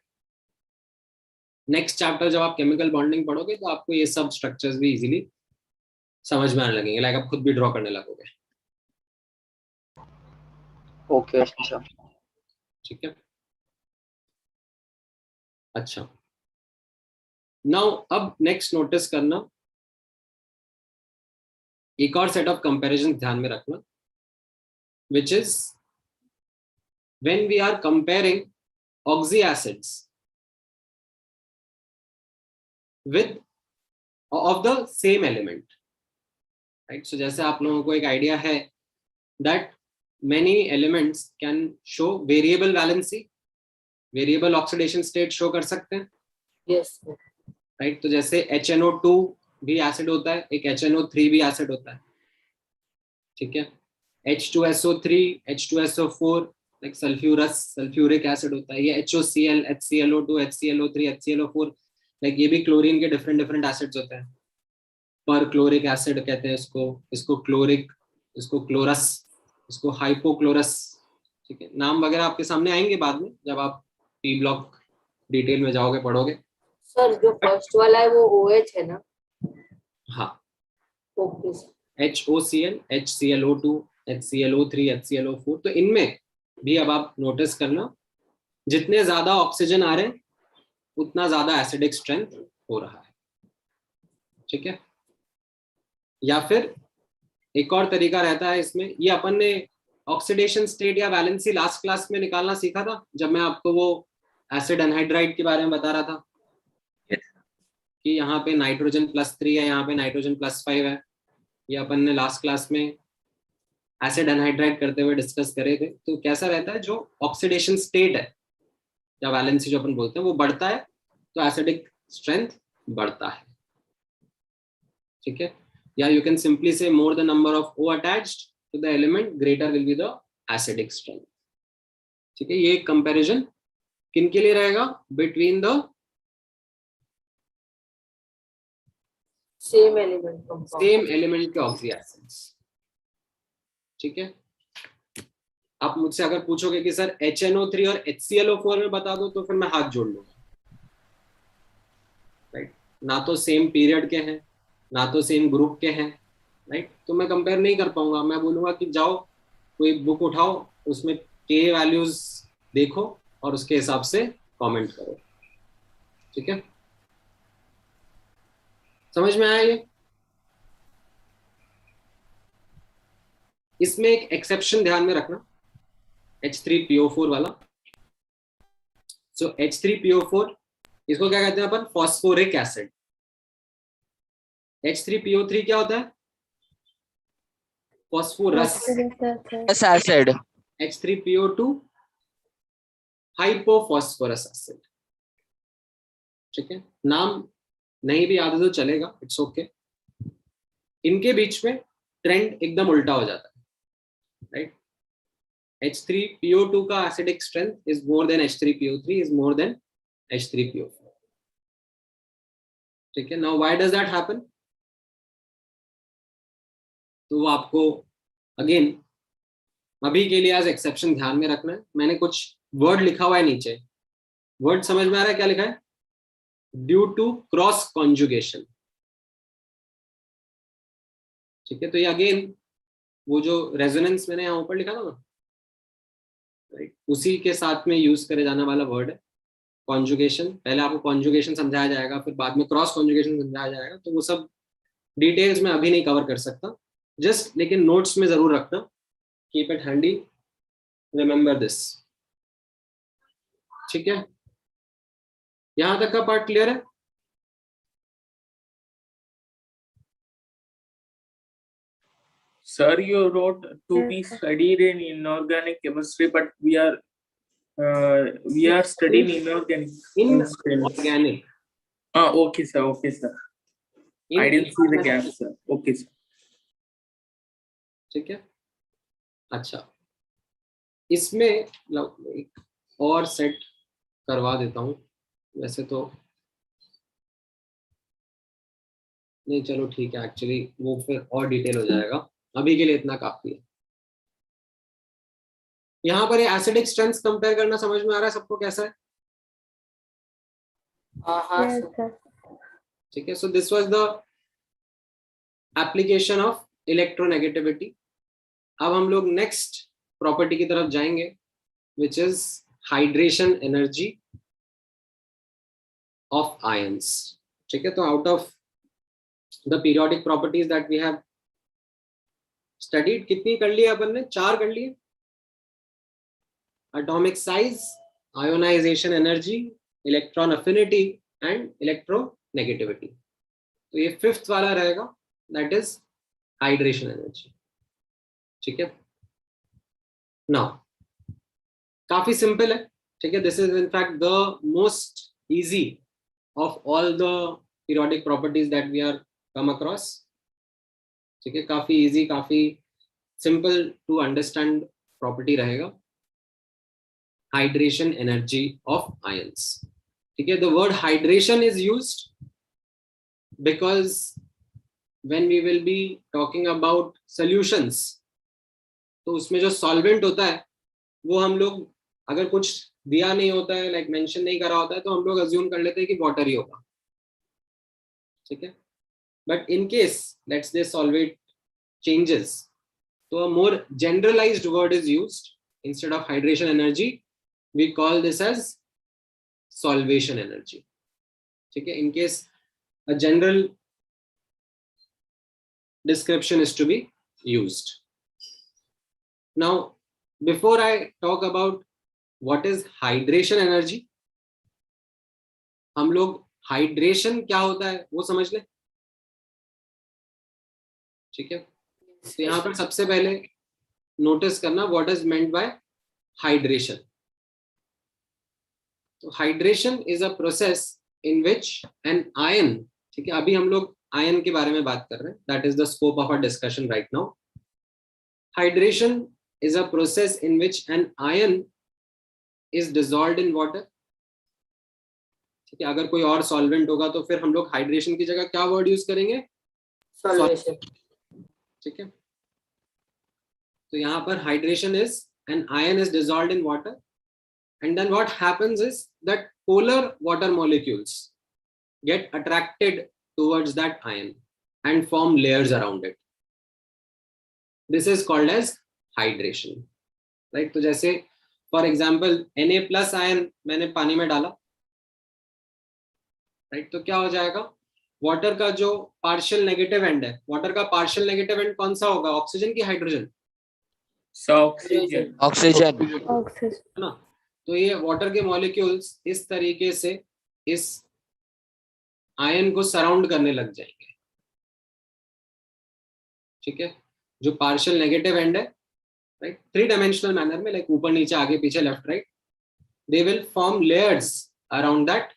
नेक्स्ट चैप्टर जब आप केमिकल बॉन्डिंग पढ़ोगे तो आपको ये सब स्ट्रक्चर्स भी इजीली समझ में आने लगेंगे, लाइक आप खुद भी ड्रॉ करने लगोगे। ओके अच्छा, ठीक है, अच्छा। नाउ अब नेक्स्ट नोटिस करना, एक और सेट ऑफ कंपैरिजन ध्यान में रखना, which is when we are comparing oxy acids with of the same element, right? So जैसे आप लोगों को एक आइडिया है that many elements can show variable valency, variable oxidation state show कर सकते हैं। Yes, right? तो जैसे HNO2 भी एसिड होता है, एक HNO3 भी एसिड होता है, ठीक है। H2SO3, H2SO4 like sulphuric acid होता है, ये HOCl, HClO2, HClO3, HClO4 like ये भी क्लोरीन के डिफरेंट एसिड्स होते हैं। पर क्लोरिक एसिड कहते हैं इसको क्लोरिक, इसको क्लोरस, इसको हाइपोक्लोरस, ठीक है। नाम वगैरह आपके सामने आएंगे बाद में जब आप पी ब्लॉक डिटेल में जाओगे, पढ़ोगे। सर जो फर्स्ट वाला है वो OH है ना? हाँ, okay sir. HOCl, HClO2, HClO3, HClO4, तो इनमें भी अब आप नोटिस करना, जितने ज्यादा ऑक्सीजन आ रहे हैं उतना ज्यादा एसिडिक स्ट्रेंथ हो रहा है, ठीक है। या फिर एक और तरीका रहता है इसमें, ये अपन ने ऑक्सीडेशन स्टेट या वैलेंसी लास्ट क्लास में निकालना सीखा था जब मैं आपको वो एसिड एनहाइड्राइड के बारे में बता रहा था कि यहाँ पे नाइट्रोजन +3 है, यहाँ पे नाइट्रोजन +5 है। ये अपन ने लास्ट क्लास में एसिड एनहाइड्राइड करते हुए डिस्कस करे थे। तो कैसा रहता है, जो ऑक्सीडेशन स्टेट है या वैलेंसी जो अपन बोलते हैं वो बढ़ता है तो एसिडिक स्ट्रेंथ बढ़ता है, ठीक है। या you can simply say more the number of O attached to the element greater will be the acidic strength, ठीक है। ये कंपैरिजन किन के लिए रहेगा? बिटवीन द सेम एलिमेंट के ऑक्सी एसिड्स, ठीक है। आप मुझसे अगर पूछोगे कि सर HNO3 और HClO4 में बता दो, तो फिर मैं हाथ जोड़ लूंगा, राइट। ना तो सेम पीरियड के हैं, ना तो सेम ग्रुप के हैं, राइट। तो मैं कंपेयर नहीं कर पाऊंगा। मैं बोलूंगा कि जाओ कोई बुक उठाओ, उसमें K वैल्यूज देखो और उसके हिसाब से कमेंट करो, ठीक है। समझ में आया ये? इसमें एक एक्सेप्शन ध्यान में रखना, H3PO4 वाला। सो H3PO4 इसको क्या कहते हैं अपन? Phosphoric acid. H3PO3 क्या होता है? Phosphorous acid. H3PO2 hypophosphorous acid, ठीक है। नाम नहीं भी याद है तो चलेगा, इट्स ओके। इनके बीच में ट्रेंड एकदम उल्टा हो जाता है, राइट। H3PO2 का acidic strength is more than H3PO3 is more than H3PO4, ठीक है। Now why does that happen? तो वो आपको अगेन अभी के लिए एज एक्सेप्शन ध्यान में रखना है। मैंने कुछ वर्ड लिखा हुआ है नीचे, वर्ड समझ में आ रहा है क्या लिखा है? ड्यू टू क्रॉस कॉन्जुगेशन, ठीक है। तो ये अगेन वो जो रेजोनेंस मैंने यहाँ ऊपर लिखा था ना, राइट, उसी के साथ में यूज करे जाने वाला वर्ड है कॉन्जुगेशन। पहले आपको कॉन्जुगेशन समझाया जाएगा, फिर बाद में क्रॉस कॉन्जुगेशन समझाया जाएगा। तो वो सब डिटेल्स में अभी नहीं कवर कर सकता, जस्ट लेकिन नोट्स में जरूर रखना, keep it handy, remember this, ठीक है। यहां तक का पार्ट क्लियर है? Sir, you wrote to be studied in inorganic chemistry, but we are studying inorganic. Inorganic. Okay, sir. Okay, sir. I didn't see the gap, sir. Okay, sir. ठीक है. अच्छा, इसमें एक और सेट करवा देता हूँ. वैसे तो नहीं, चलो ठीक है. एक्चुअली वो फिर और डिटेल हो जाएगा. अभी के लिए इतना काफी है. यहाँ पर एसिडिक स्ट्रेंथ कंपेयर करना समझ में आ रहा है सबको कैसा है? ठीक है. So this was the application of electronegativity. अब हम लोग नेक्स्ट प्रॉपर्टी की तरफ जाएंगे, which is hydration energy of ions. ठीक है. तो out of the periodic properties that we have studied, कितनी कर ली अपन ने? 4 कर लिए. Atomic size, ionization energy, electron affinity and electronegativity. तो ये 5th वाला रहेगा, दैट इज हाइड्रेशन एनर्जी. ठीक है. नाउ काफी सिंपल है. ठीक है. This is in fact the most easy of all the periodic properties that we are come across. ठीक है. काफी इजी, काफी सिंपल टू अंडरस्टैंड प्रॉपर्टी रहेगा. Hydration energy of ions. ठीक है. The word hydration is used because when we will be talking about solutions, तो उसमें जो सॉल्वेंट होता है वो हम लोग अगर कुछ दिया नहीं होता है, लाइक मेंशन नहीं करा होता है, तो हम लोग अज्यूम कर लेते हैं कि वाटर ही होगा. ठीक है. But in case let's say solvent changes, तो a more generalized word is used. Instead of hydration energy, we call this as solvation energy. ठीक है. In case a general description is to be used. Now, before I talk about what is hydration energy, हम लोग हाइड्रेशन क्या होता है वो समझ लें. ठीक है. तो यहाँ पर सबसे पहले नोटिस करना what is meant by hydration. तो hydration is a process in which an ion, ठीक है, अभी हम लोग आयन के बारे में बात कर रहे हैं, that is the scope of our discussion right now. Hydration is a process in which an ion is dissolved in water. ठीक है. अगर कोई और सॉल्वेंट होगा तो फिर हम लोग हाइड्रेशन की जगह क्या वर्ड यूज करेंगे? सॉल्वेशन. ठीक है. तो यहाँ पर hydration is an ion is dissolved in water, and then what happens is that polar water molecules get attracted towards that ion and form layers around it. This is called as hydration, right? तो जैसे for example Na plus ion मैंने पानी में डाला, right? तो क्या हो जाएगा? वाटर का जो पार्शियल नेगेटिव एंड है, वाटर का पार्शियल नेगेटिव एंड कौन सा होगा? ऑक्सीजन की हाइड्रोजन? ऑक्सीजन. ऑक्सीजन. है ना. तो ये वाटर के मॉलिक्यूल्स इस तरीके से इस आयन को सराउंड करने लग जाएंगे. ठीक है. जो पार्शियल नेगेटिव एंड है, राइट, 3 डायमेंशनल मैनर में, लाइक ऊपर नीचे आगे पीछे left right, they will form layers around that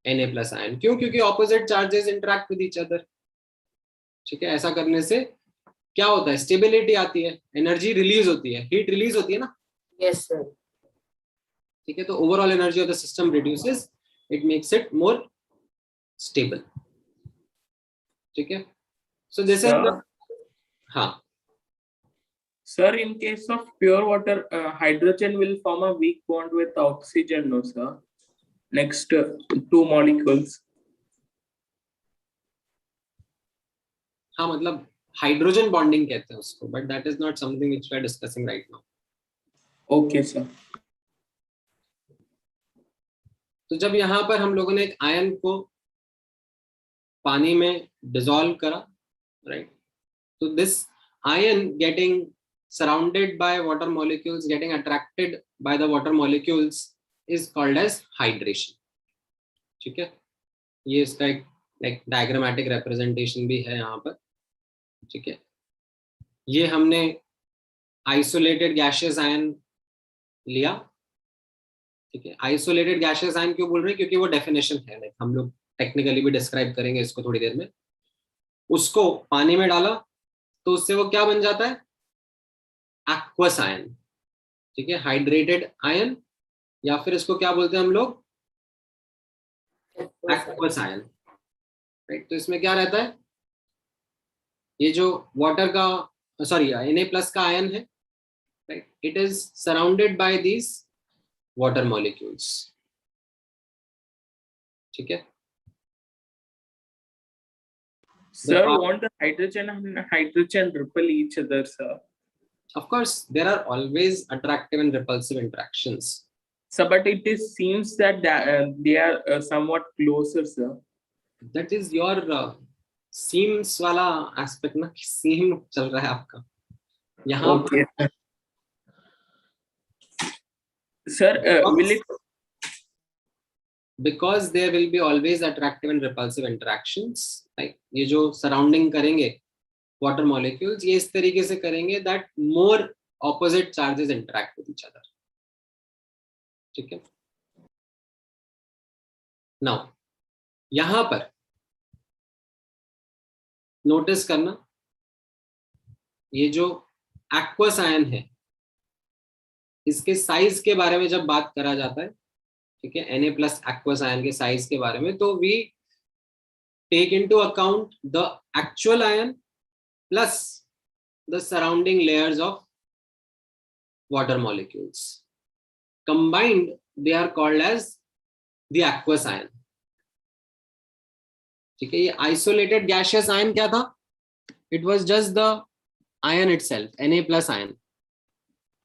Na+ ion. क्यों? क्योंकि opposite charges interact with each other. ठीक है. ऐसा करने से क्या होता है? स्टेबिलिटी आती है, एनर्जी रिलीज होती है, हीट रिलीज होती है ना. Yes sir. ठीक है. तो overall energy of the system reduces, it makes it more stable. ठीक है. सो दिस इज द, हाँ Sir, in case of pure water, hydrogen will form a weak bond with oxygen, no sir? Next 2 molecules. हाँ, मतलब हाइड्रोजन बॉन्डिंग कहते हैं उसको, but that is not something which we are discussing right now. Okay sir. तो जब यहाँ पर हम लोगों ने एक आयन को पानी में डिसॉल्व करा, राइट, तो this ion getting surrounded by water molecules, getting attracted by the water molecules is called as hydration. ठीक है. ये इसका एक डायग्रामेटिक रिप्रेजेंटेशन भी है यहाँ पर. ठीक है. ये हमने आइसोलेटेड गैसियस आयन लिया, ठीक है। आइसोलेटेड गैसियस आयन क्यों बोल रहे हैं, क्योंकि वो डेफिनेशन है, लाइक हम लोग टेक्निकली भी डिस्क्राइब करेंगे इसको थोड़ी देर में। उसको पानी में डाला तो उससे वो क्या बन जाता है, एक्वस आयन, ठीक है, हाइड्रेटेड आयन, या फिर इसको क्या बोलते हैं हम लोग, एक्वस आयन, राइट। तो इसमें क्या रहता है, ये जो वाटर का सॉरी Na+ का आयन है, right, it is surrounded by these water molecules, ठीक है। Sir, won't the hydrogen and hydrogen repel each other, sir? Of course, there are always attractive and repulsive interactions. So, but it is seems that they are somewhat closer, sir. That is your seems वाला aspect ना, seem चल रहा है आपका यहाँ। Okay. Sir, will it? Because there will be always attractive and repulsive interactions. Like ये जो surrounding करेंगे water molecules, ये इस तरीके से करेंगे that more opposite charges interact with each other, ठीक है। Now यहाँ पर नोटिस करना, ये जो एक्वस आयन है इसके साइज के बारे में जब बात करा जाता है, ठीक है, Na+ एक्वस आयन के साइज के बारे में, तो we take into account the actual ion plus the surrounding layers of water molecules, combined they are called as the aqueous ion, ठीक है। ये आइसोलेटेड गैसियस आयन क्या था, it was just the ion itself, Na+ ion,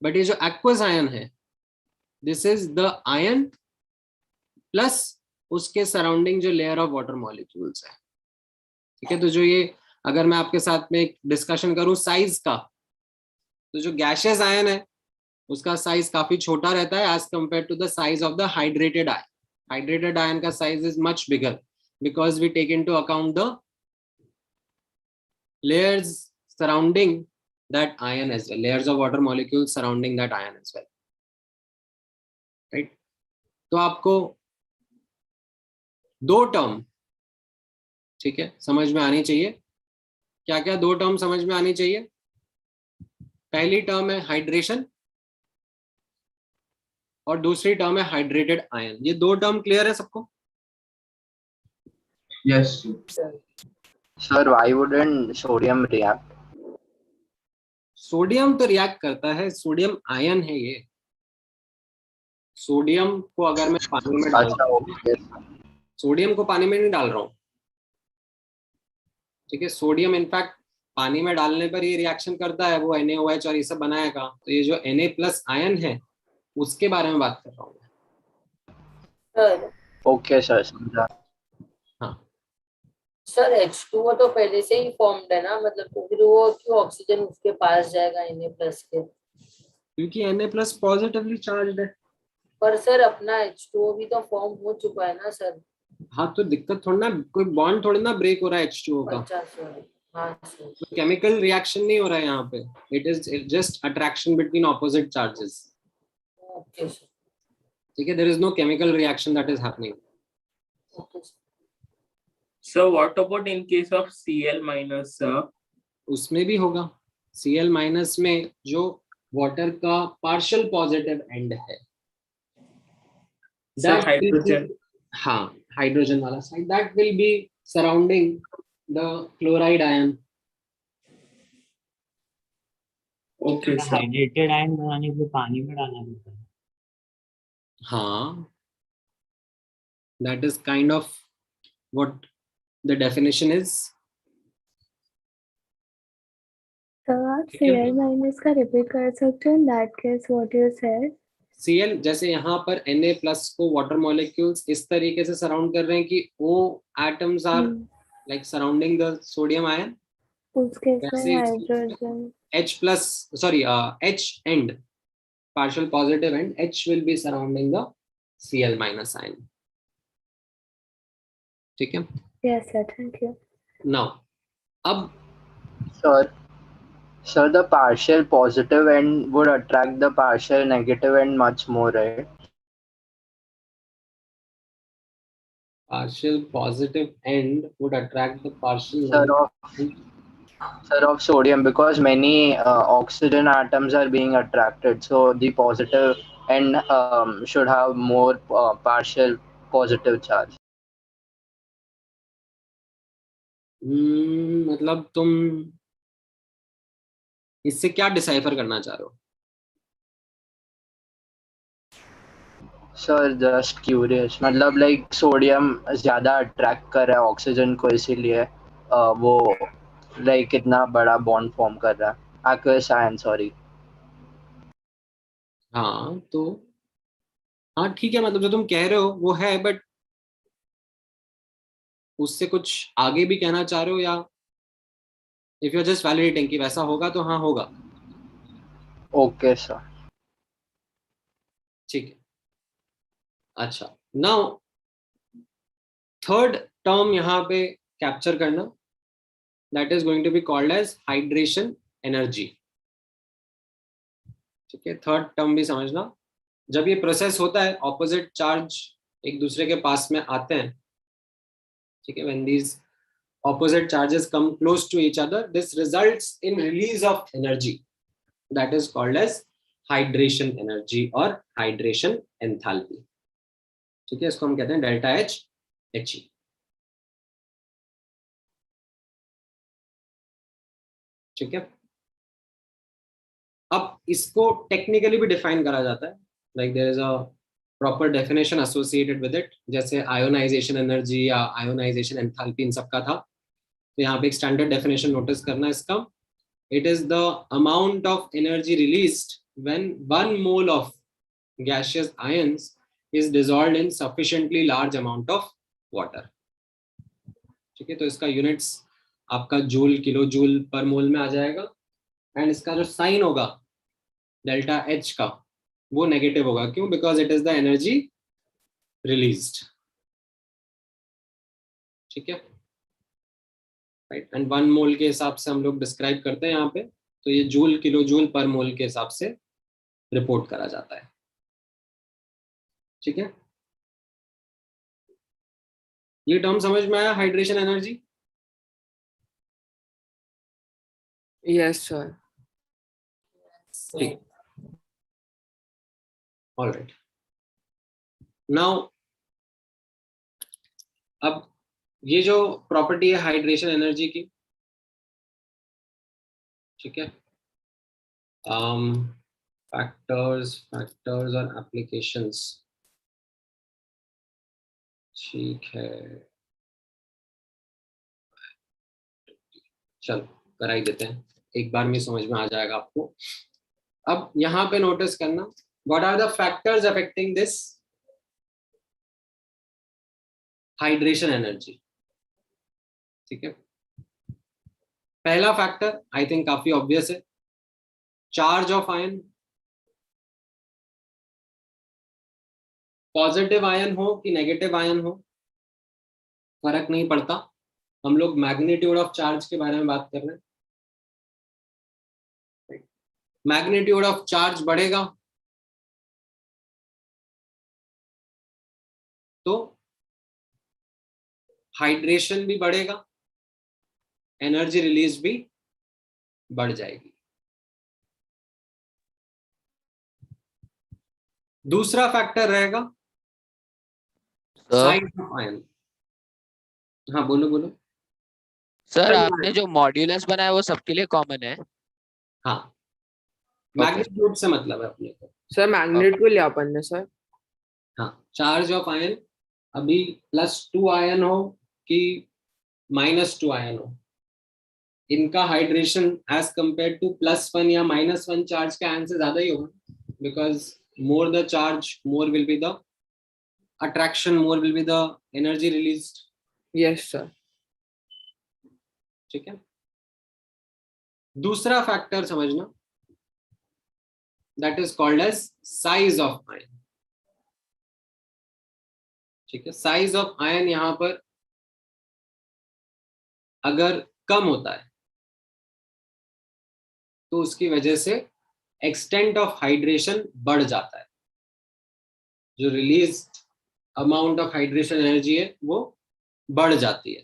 but ये जो एक्वस आयन है, this is the ion plus उसके सराउंडिंग जो लेयर ऑफ वाटर मॉलिक्यूल्स है, ठीक है। तो जो ये अगर मैं आपके साथ में एक डिस्कशन करूं साइज का, तो जो गैसियस आयन है उसका साइज काफी छोटा रहता है as compare to the size of the hydrated ion. Hydrated ion का size is much bigger because we take into account the layers surrounding that ion as well, layers of water molecules surrounding that ion as well, right? तो आपको दो टर्म, ठीक है, समझ में आनी चाहिए। क्या क्या दो टर्म समझ में आनी चाहिए? पहली टर्म है हाइड्रेशन और दूसरी टर्म है हाइड्रेटेड आयन। ये दो टर्म क्लियर है सबको? Yes. Sir, why wouldn't sodium react? Sodium तो रिएक्ट करता है, सोडियम आयन है ये। सोडियम को अगर मैं पानी में डाल रहा हूँ, सोडियम को पानी में नहीं डाल रहा हूँ, ठीक है। सोडियम इनफैक्ट पानी में डालने पर ये रिएक्शन करता है, वो NaOH और ये सब बनाएगा। तो ये जो Na+ आयन है उसके बारे में बात कर रहा हूँ मैं। ओके सर, समझा। हाँ सर H2O तो पहले से ही फॉर्म्ड है ना, मतलब तो फिर वो क्यों ऑक्सीजन उसके पास जाएगा Na+ के? क्योंकि Na+ पॉजिटिवली चार्ज्ड है। पर सर अपना H2O भी तो फॉर्म हो चुका है ना सर। हाँ तो दिक्कत थोड़ी ना, कोई बॉन्ड थोड़ी ना ब्रेक हो रहा है H2O का। अच्छा सर, हाँ सर। तो केमिकल रिएक्शन नहीं हो रहा है यहाँ पे, it is just attraction between opposite charges. Okay sir, ठीक है, there is no chemical reaction that is happening. Okay sir. So what about in case of Cl-, sir? उसमें भी होगा। Cl- में जो वाटर का पार्शियल पॉजिटिव एंड है, Sir, hydrogen. हाँ, हाइड्रोजन वाला side, that will be surrounding the chloride ion. Okay, sir. Hydrated ion बनाने के लिए पानी में डालना पड़ता है। हाँ, that is kind of what the definition is. तो आप Cl- का रिपीट कर सकते हो? In that case, what you said? Cl जैसे यहाँ पर Na+ को वाटर मॉलिक्यूल्स इस तरीके से सराउंड कर रहे हैं कि O atoms are like surrounding the sodium ion. उस केस में वैसे hydrogen H end, partial positive end, H will be surrounding the Cl- ion. ठीक है? Yes sir, thank you. Now, अब sir So the partial positive end would attract the partial negative end much more, right? Partial positive end would attract the partial Sir, negative of end. sir, of sodium, because many oxygen atoms are being attracted. So the positive end should have more partial positive charge. मतलब तुम इससे क्या डिसाइफर करना चाह रहे हो? सर जस्ट क्यूरियस, मतलब लाइक सोडियम ज्यादा अट्रैक्ट कर रहा है ऑक्सीजन को, इसीलिए वो लाइक इतना बड़ा बॉन्ड फॉर्म कर रहा है, एक्वस आयन, सॉरी। हाँ तो हाँ ठीक है, मतलब जो तुम कह रहे हो वो है, बट उससे कुछ आगे भी कहना चाह रहे हो, या if you are just validating कि वैसा होगा तो हाँ होगा? Okay sir. ठीक है, अच्छा नाउ थर्ड टर्म यहाँ पे कैप्चर करना, that is going to be called as hydration energy. ठीक है, थर्ड टर्म भी समझना। जब ये प्रोसेस होता है, ऑपोजिट चार्ज एक दूसरे के पास में आते हैं, ठीक है, when these opposite charges come close to each other, this results in release of energy that is called as hydration energy or hydration enthalpy। ठीक है, इसको हम कहते हैं डेल्टा एच एच ई। ठीक है, अब इसको टेक्निकली भी डिफाइन करा जाता है, like there is a proper definition associated with it, जैसे आयोनाइजेशन एनर्जी या आयोनाइजेशन एंथैल्पी इन सबका था। तो यहाँ पे एक स्टैंडर्ड डेफिनेशन नोटिस करना इसका, it is the amount of energy released when 1 mole of gaseous ions is dissolved in sufficiently large amount of water। ठीक है, तो इसका यूनिट्स आपका जूल, किलो जूल पर मोल में आ जाएगा, एंड इसका जो साइन होगा डेल्टा एच का, वो नेगेटिव होगा। क्यों? Because it is the energy released. ठीक है, राइट, एंड 1 मोल के हिसाब से हम लोग डिस्क्राइब करते हैं यहाँ पे, तो ये जूल, किलो जूल पर मोल के हिसाब से रिपोर्ट करा जाता है। ठीक है, ये टर्म समझ में आया, हाइड्रेशन एनर्जी? Yes sir. ठीक, ऑलराइट। नाउ अब ये जो प्रॉपर्टी है हाइड्रेशन एनर्जी की, ठीक है, फैक्टर्स और एप्लीकेशंस, ठीक है, चलो करा ही देते हैं, एक बार में समझ में आ जाएगा आपको। अब यहाँ पे नोटिस करना, what are the factors affecting this hydration energy. ठीक है, पहला फैक्टर आई थिंक काफी ऑब्वियस है, charge of ion. Positive ion हो कि नेगेटिव आयन हो, फर्क नहीं पड़ता, हम लोग मैग्नीट्यूड ऑफ चार्ज के बारे में बात कर रहे हैं। मैग्नीट्यूड ऑफ चार्ज बढ़ेगा तो हाइड्रेशन भी बढ़ेगा, एनर्जी रिलीज भी बढ़ जाएगी। दूसरा फैक्टर रहेगा साइज ऑफ आयन। हाँ बोलो बोलो। सर आपने जो मॉड्यूलस बनाया वो सबके लिए कॉमन है? हाँ, मैग्नीट्यूड से मतलब है अपने को। सर मैग्नेट को लिया अपन ने सर। हाँ, चार्ज ऑफ आयन अभी +2 आयन हो कि -2 आयन हो, इनका हाइड्रेशन एज कंपेयर टू +1 या -1 चार्ज के आयन से ज्यादा ही होगा, because more the charge, more will be the attraction, more will be the energy released। Yes sir। ठीक है, दूसरा फैक्टर समझना, that is called as size of ion। ठीक है, साइज ऑफ आयन यहां पर अगर कम होता है तो उसकी वजह से एक्सटेंट ऑफ हाइड्रेशन बढ़ जाता है, जो release amount of hydration energy है वो बढ़ जाती है।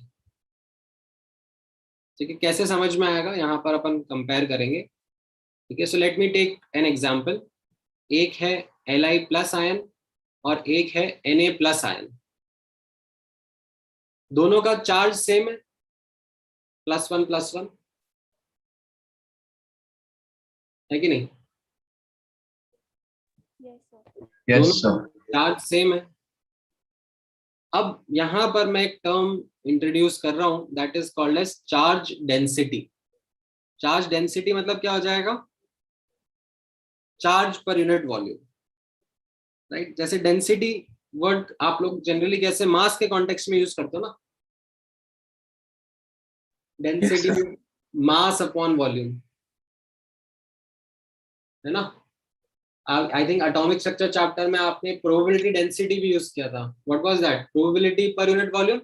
ठीक है, कैसे समझ में आएगा, यहाँ पर अपन कंपेयर करेंगे। ठीक है, so let me take an example. एक है Li प्लस आयन और एक है Na प्लस आयन। दोनों का चार्ज सेम है, +1 है कि नहीं? Yes, sir. चार्ज सेम है। अब यहां पर मैं एक टर्म इंट्रोड्यूस कर रहा हूं, that is called as charge density. Charge density मतलब क्या हो जाएगा? Charge per unit volume, right? जैसे डेंसिटी वर्ड आप लोग जनरली कैसे मास के कॉन्टेक्स्ट में यूज करते हो ना, डेंसिटी मास अपॉन वॉल्यूम, है ना? I think atomic structure chapter में आपने प्रोबेबिलिटी डेंसिटी भी यूज किया था। What was that? प्रोबेबिलिटी पर यूनिट वॉल्यूम,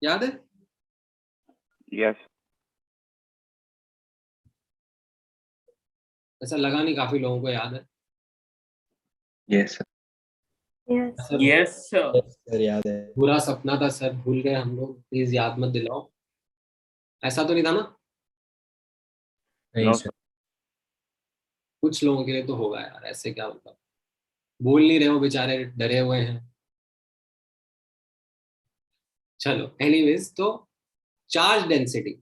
याद है? Yes. ऐसा लगा नहीं काफी लोगों को याद है। Yes, sir. Yes. Yes, sir. Sir याद है। पूरा सपना था सर, भूल गए हम लोग, प्लीज याद मत दिलाओ। ऐसा तो नहीं था ना? नहीं No, सर। कुछ लोगों के लिए तो होगा यार, ऐसे क्या मतलब, बोल नहीं रहे हो बेचारे, डरे हुए हैं। चलो एनीवेज, तो charge density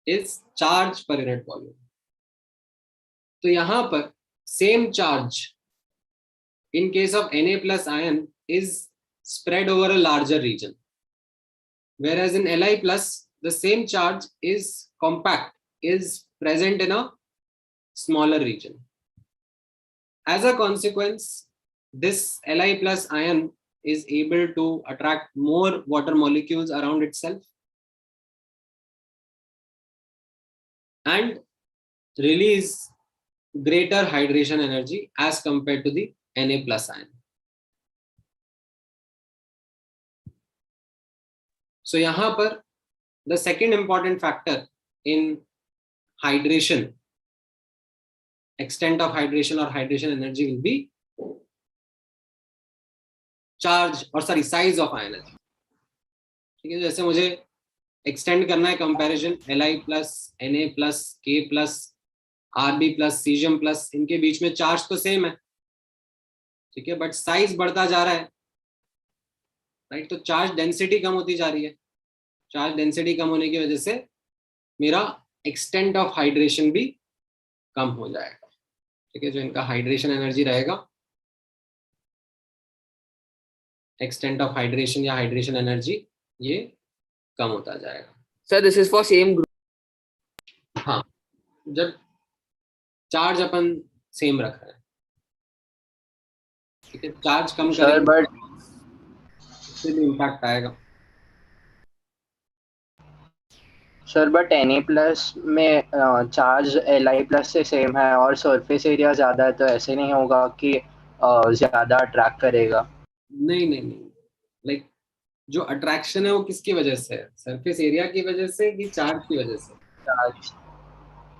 is charge per unit volume. तो यहां पर same charge in case of Na plus ion is spread over a larger region, whereas in Li plus the same charge is compact, is present in a smaller region. As a consequence, this Li plus ion is able to attract more water molecules around itself and release greater hydration energy as compared to the Na plus ion. So यहाँ पर the second important factor in hydration, extent of hydration or hydration energy will be charge or sorry size of ion. ठीक है, जैसे मुझे एक्सटेंड करना है comparison Li plus Na plus K plus Rb plus Cesium plus, इनके बीच में चार्ज तो सेम है, ठीक है, बट साइज बढ़ता जा रहा है, राइट? तो चार्ज डेंसिटी कम होती जा रही है। चार्ज डेंसिटी कम होने की वजह से मेरा एक्सटेंट ऑफ हाइड्रेशन भी कम हो जाएगा। ठीक है, जो इनका हाइड्रेशन एनर्जी रहेगा, एक्सटेंट ऑफ हाइड्रेशन या हाइड्रेशन एनर्जी, ये कम होता जाएगा। Sir, this is for same group. हाँ, जब चार्ज अपन सेम रख रहे हैं, ठीक है, चार्ज कम सर बट उससे भी इम्पैक्ट आएगा। सर बट Na प्लस में चार्ज Li प्लस से सेम है और सरफेस एरिया ज्यादा है, तो ऐसे नहीं होगा कि ज्यादा अट्रैक्ट करेगा? नहीं नहीं नहीं, लाइक जो अट्रैक्शन है वो किसकी वजह से है? सरफेस एरिया की वजह से कि चार्ज की वजह से? Charge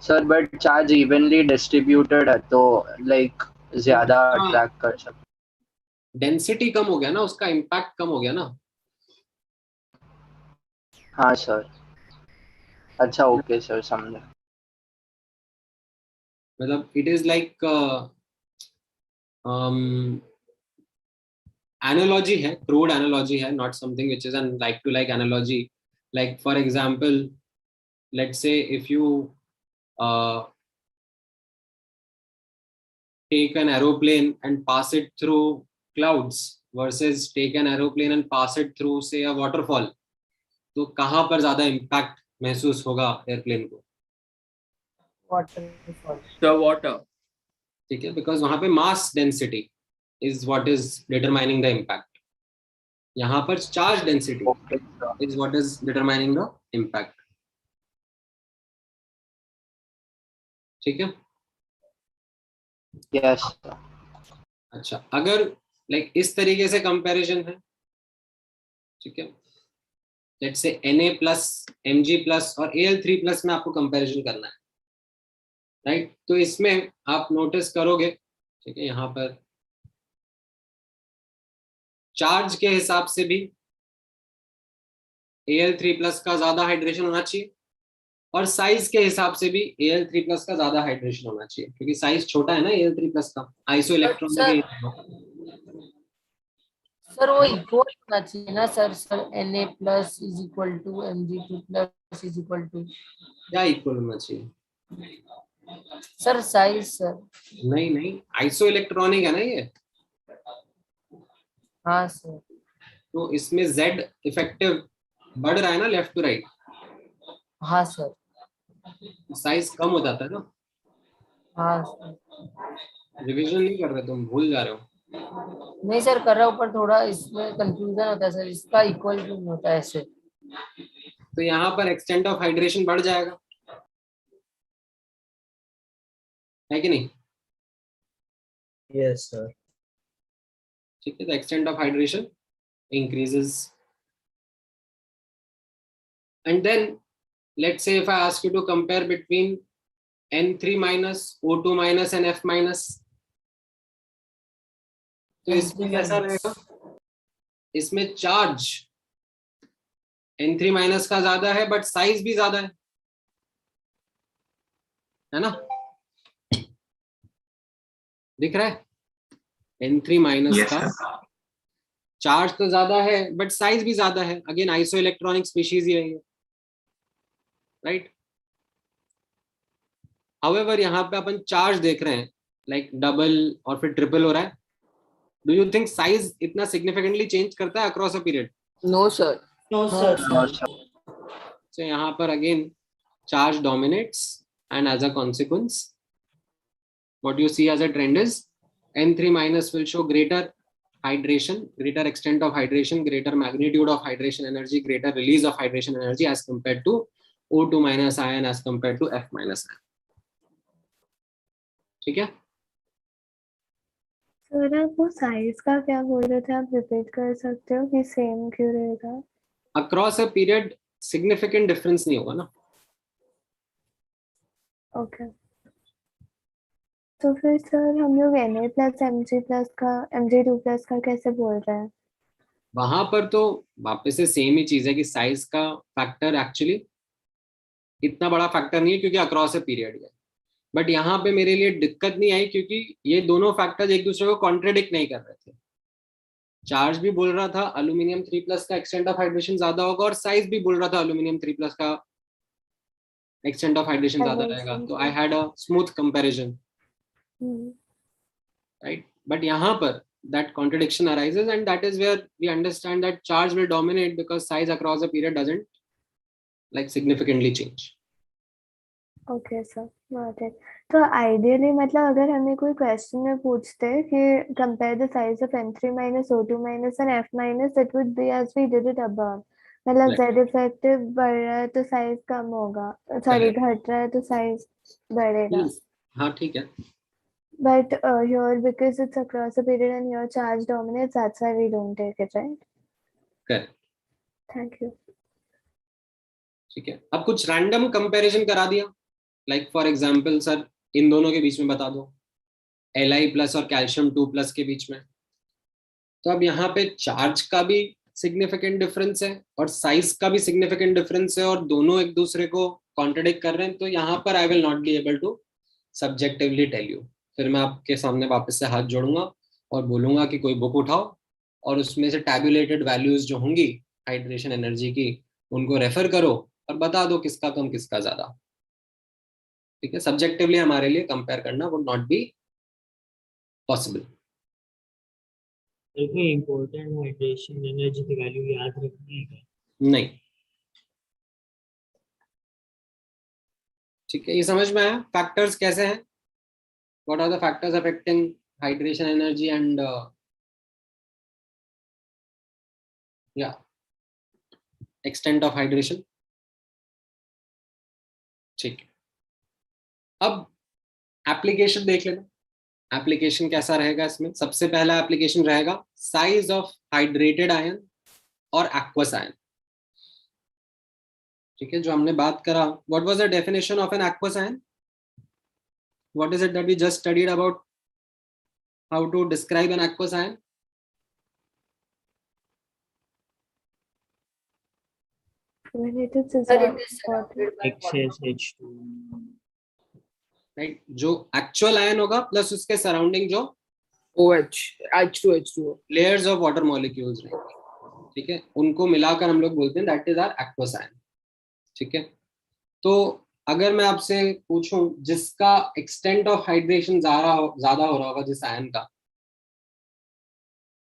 sir, but charge evenly distributed है तो लाइक ज्यादा अट्रैक्ट कर सकते। डेंसिटी कम हो गया ना, उसका इम्पैक्ट कम हो गया ना। हाँ सर, अच्छा ओके सर, समझा। मतलब इट इज लाइक एनालॉजी है, क्रूड एनालॉजी है, not something which is an like to like analogy. Like for example, let's say if you take an aeroplane and pass it through clouds versus take an aeroplane and pass it through say a waterfall, तो कहाँ पर ज्यादा इम्पैक्ट महसूस होगा एयरप्लेन को? The water. ठीक है, बिकॉज वहां पे mass density is what is determining the impact, यहाँ पर charge density is what is determining the impact. ठीक है, यस। अच्छा, अगर लाइक इस तरीके से कंपैरिजन है, ठीक है, लेट्स से Na+, Mg+ और Al3+ में आपको कंपैरिजन करना है, राइट? तो इसमें आप नोटिस करोगे, ठीक है, यहाँ पर चार्ज के हिसाब से भी Al3+ का ज्यादा हाइड्रेशन होना चाहिए और साइज के हिसाब से भी Al3+ का ज्यादा हाइड्रेशन होना चाहिए, क्योंकि साइज छोटा है ना Al3+ का, आइसो इलेक्ट्रॉन। सर वो इक्वल होना चाहिए ना sir? Sir Na+ is equal to Mg2+ is equal to, क्या इक्वल होना चाहिए? Sir size sir. नहीं नहीं, आइसो इलेक्ट्रॉनिक है ना ये, हाँ सर। तो इसमें Z इफेक्टिव बढ़ रहा है ना लेफ्ट टू राइट, हाँ सर। साइज कम हो जाता है ना। हाँ सर। रिवीजन नहीं कर रहे तुम, भूल जा रहे हो। नहीं सर कर रहा हूँ, पर थोड़ा इसमें कंफ्यूजन होता है सर, इसका इक्वल क्यों नहीं होता है ऐसे? तो यहाँ पर एक्सटेंट ऑफ हाइड्रेशन बढ़ जाएगा, है कि नहीं? Yes sir. ठीक है, तो extent of hydration increases, and then let's say if I ask you to compare between N3-, O2- and F-, तो इसमें कैसा रहेगा? इसमें चार्ज N3- का ज्यादा है बट साइज भी ज्यादा है ना? दिख रहा है? N3- का चार्ज तो ज्यादा है बट साइज भी ज्यादा है, अगेन आइसो इलेक्ट्रॉनिक स्पीशीज ही है, राइट? हाउएवर यहाँ पे अपन चार्ज देख रहे हैं, लाइक डबल और फिर ट्रिपल हो रहा है। डू यू थिंक साइज इतना सिग्निफिकेंटली चेंज करता है across a period? No sir. No sir. So यहाँ पर again charge dominates, and as a consequence what you see as a trend is N3- will show greater hydration, greater extent of hydration, greater magnitude of hydration energy, greater release of hydration energy as compared to O2- ion as compared to F- ion. ठीक है? सर आप वो साइज का क्या बोल रहे थे, आप रिपीट कर सकते हो कि सेम क्यों रहेगा? Across a period significant difference नहीं होगा ना। ओके, तो फिर सर हम लोग Na+ Mg+ का Mg2+ का कैसे बोल रहे हैं? वहां पर तो वापस से सेम ही चीज है कि साइज का फैक्टर एक्चुअली इतना बड़ा फैक्टर नहीं है क्योंकि अक्रॉस ए पीरियड है, बट यहाँ पे मेरे लिए दिक्कत नहीं आई क्योंकि ये दोनों फैक्टर्स एक दूसरे को कॉन्ट्रेडिक्ट नहीं कर रहे थे। चार्ज भी बोल रहा था अल्यूमिनियम 3+ का एक्सटेंट ऑफ हाइड्रेशन ज्यादा होगा और साइज भी बोल रहा था अल्यूमिनियम 3+ का एक्सटेंट ऑफ हाइड्रेशन ज्यादा रहेगा, तो I had a smooth comparison, right? But यहाँ पर that contradiction arises, and that is where we understand that charge will dominate because size across a period doesn't like significantly change. Okay sir, got it. तो आइडियली मतलब अगर हमें कोई क्वेश्चन में पूछते कि compare the size of N3- O2- and F-, it would be as we did it above, मतलब Z इफेक्टिव बढ़ रहा है तो साइज कम होगा, सॉरी घट रहा है तो साइज बढ़ेगा। हाँ ठीक है, But here, because it's across a period and your charge dominates, that's why we don't take it, right? correct. Thank you. ठीक है, अब कुछ रैंडम कंपैरिजन करा दिया, लाइक फॉर एग्जांपल सर इन दोनों के बीच में बता दो Li+ और कैल्शियम 2+ के बीच में, तो अब यहाँ पे चार्ज का भी सिग्निफिकेंट डिफरेंस है और साइज का भी सिग्निफिकेंट डिफरेंस है और दोनों एक दूसरे को कॉन्ट्रडिक्ट कर रहे हैं, तो यहाँ पर I will not be able to subjectively tell you. फिर मैं आपके सामने वापस से हाथ जोड़ूंगा और बोलूंगा कि कोई बुक उठाओ और उसमें से टैबुलेटेड वैल्यूज जो होंगी हाइड्रेशन एनर्जी की उनको रेफर करो और बता दो किसका कम किसका ज्यादा। ठीक है, सब्जेक्टिवली हमारे लिए कंपेयर करना वुड नॉट बी पॉसिबल। कोई इम्पोर्टेंट हाइड्रेशन एनर्जी की वैल्यू याद रखनी है? नहीं, ठीक है, ये समझ में आया फैक्टर्स कैसे हैं, what are the factors affecting hydration energy and या एक्सटेंट ऑफ हाइड्रेशन। ठीक है, अब एप्लीकेशन देख लेना, एप्लीकेशन कैसा रहेगा इसमें। सबसे पहला एप्लीकेशन रहेगा साइज ऑफ हाइड्रेटेड आयन और एक्वस आयन। ठीक है, जो हमने बात करा, what was the definition of an aqueous ion? What is it that we just studied about how to describe an aqueous ion? When it is Sir, it dissolved is in water. surrounded by water. excess H2. Right, जो एक्चुअल आयन होगा प्लस उसके सराउंडिंग जो OH, H2H2O. Layers of water molecules रहेंगे, ठीक है, उनको मिलाकर हम लोग बोलते हैं that is our aqueous ion. ठीक है, तो अगर मैं आपसे पूछूं जिसका एक्सटेंट ऑफ हाइड्रेशन ज्यादा हो रहा होगा जिस आयन का,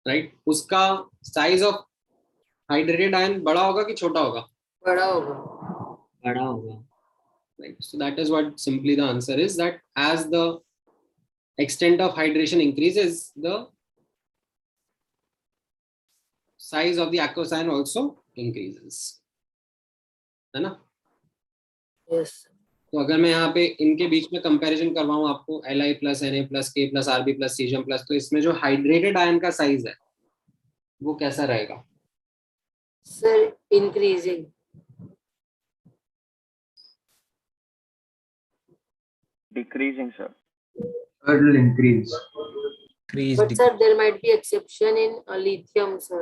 राइट, उसका साइज ऑफ हाइड्रेटेड आयन बड़ा होगा कि छोटा होगा? बड़ा होगा। बड़ा होगा। Right. So that is what simply the answer is, that as the extent of hydration increases, the size of the aqueous ion also increases, है ना? Yes. तो अगर मैं यहाँ पे इनके बीच में कंपैरिजन करवाऊँ आपको Li plus Na plus K plus Rb plus Cgm plus, तो इसमें जो हाइड्रेटेड आयन का साइज है वो कैसा रहेगा? Sir, increasing. Decreasing, sir. It will increase. But sir, there might be exception in lithium, sir.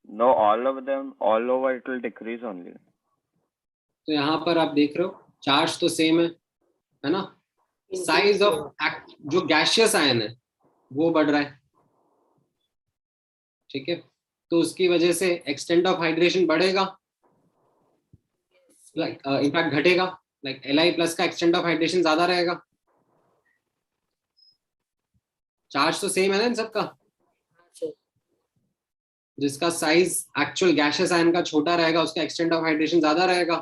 No, all of them, all over it will decrease only. तो यहाँ पर आप देख रहे हो चार्ज तो सेम है ना? साइज ऑफ जो गैशियस आयन है वो बढ़ रहा है, ठीक है, तो उसकी वजह से एक्सटेंट ऑफ हाइड्रेशन बढ़ेगा, इनफैक्ट घटेगा, लाइक Li प्लस का एक्सटेंट ऑफ हाइड्रेशन ज्यादा रहेगा। चार्ज तो सेम है ना इन सबका, जिसका साइज एक्चुअल गैशियस आयन का छोटा रहेगा उसका एक्सटेंट ऑफ हाइड्रेशन ज्यादा रहेगा,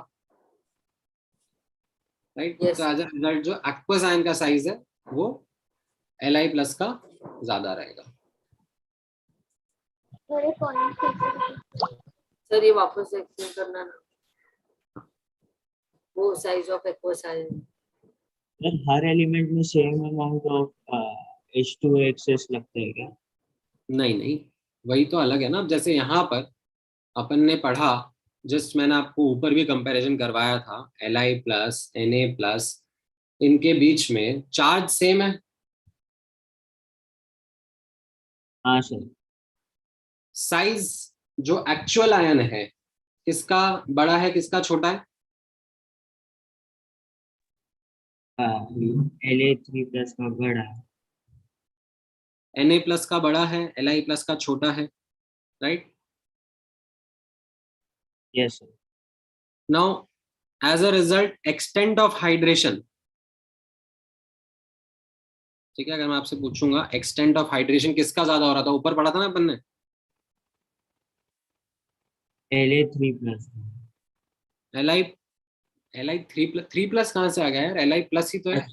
राइट? तो एज अ रिजल्ट जो एक्वस आयन का साइज है वो Li प्लस का ज्यादा रहेगा। सर ये वापस एक्सप्लेन करना ना, वो साइज ऑफ एक्वस आयन। हर एलिमेंट में same amount of H2 excess लगता है क्या? नहीं नहीं, वही तो अलग है ना। जैसे यहाँ पर अपन ने पढ़ा, जस्ट मैंने आपको ऊपर भी कंपैरिजन करवाया था, Li प्लस Na प्लस, इनके बीच में चार्ज सेम है। हाँ सर। साइज जो एक्चुअल आयन है किसका बड़ा है किसका छोटा है? La3 प्लस का बड़ा है, Na प्लस का बड़ा है, Li प्लस का छोटा है, right? Yes sir. Now as a result extent of hydration, ठीक है, अगर मैं आपसे पूछूंगा एक्सटेंट ऑफ हाइड्रेशन किसका ज्यादा हो रहा था, ऊपर पढ़ा था ना अपन ने, La3 प्लस। Li 3 प्लस कहां से आ गया यार? Li प्लस ही तो है।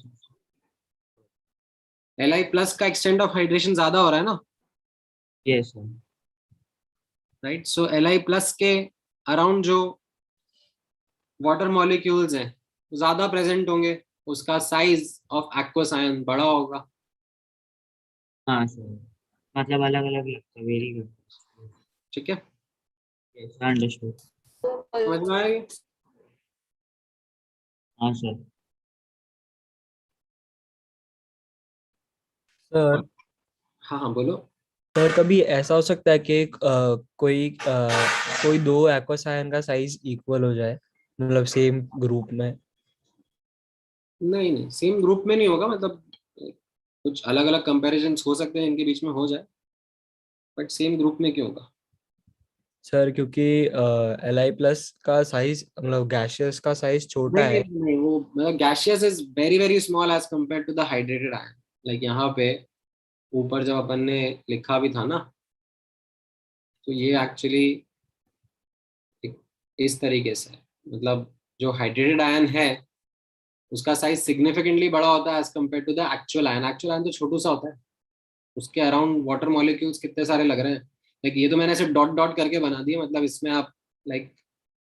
Li प्लस का एक्सटेंट ऑफ हाइड्रेशन ज्यादा हो रहा है ना? Yes sir. राइट, सो Li प्लस के अराउंड जो वाटर मॉलिक्यूल्स हैं ज्यादा प्रेजेंट होंगे, उसका साइज ऑफ एक्वस आयन बड़ा होगा। हाँ सर, मतलब अलग अलग लगता है। Very good. ठीक है, अंडरस्टूड। समझ में आएगी? हाँ सर। सर हाँ हाँ बोलो। सर कभी ऐसा हो सकता है कि कोई दो एक्वस आयन का साइज इक्वल हो जाए, मतलब सेम ग्रुप में? नहीं नहीं, सेम ग्रुप में नहीं होगा, मतलब कुछ अलग अलग कंपैरिजंस हो सकते हैं इनके बीच में हो जाए, बट सेम ग्रुप में क्यों होगा? सर क्योंकि Li प्लस का साइज, मतलब गैशियस का साइज छोटा है। नहीं, वो मतलब gaseous is very very small as compare to the hydrated ion. Like यहाँ पे ऊपर जब अपन ने लिखा भी था ना, तो ये एक्चुअली इस तरीके से, मतलब जो हाइड्रेटेड आयन है उसका साइज सिग्निफिकेंटली बड़ा होता है as compare to the actual ion. Actual ion तो छोटू सा होता है, उसके अराउंड वाटर मॉलिक्यूल्स कितने सारे लग रहे हैं। लाइक ये तो मैंने सिर्फ डॉट डॉट करके बना दिया, मतलब इसमें आप लाइक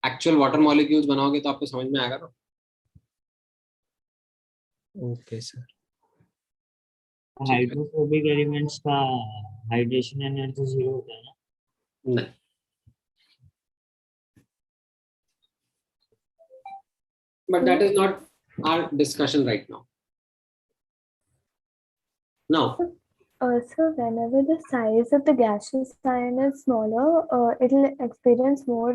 एक्चुअल वाटर मॉलिक्यूल्स बनाओगे तो आपको समझ में आएगा ना। Okay sir. हाइड्रोफोबिक एलिमेंट्स का हाइड्रेशन एनर्जी 0 होता है ना? नहीं, but that is not our discussion right now. Now, So whenever the size of the gaseous ion is smaller, it will experience more,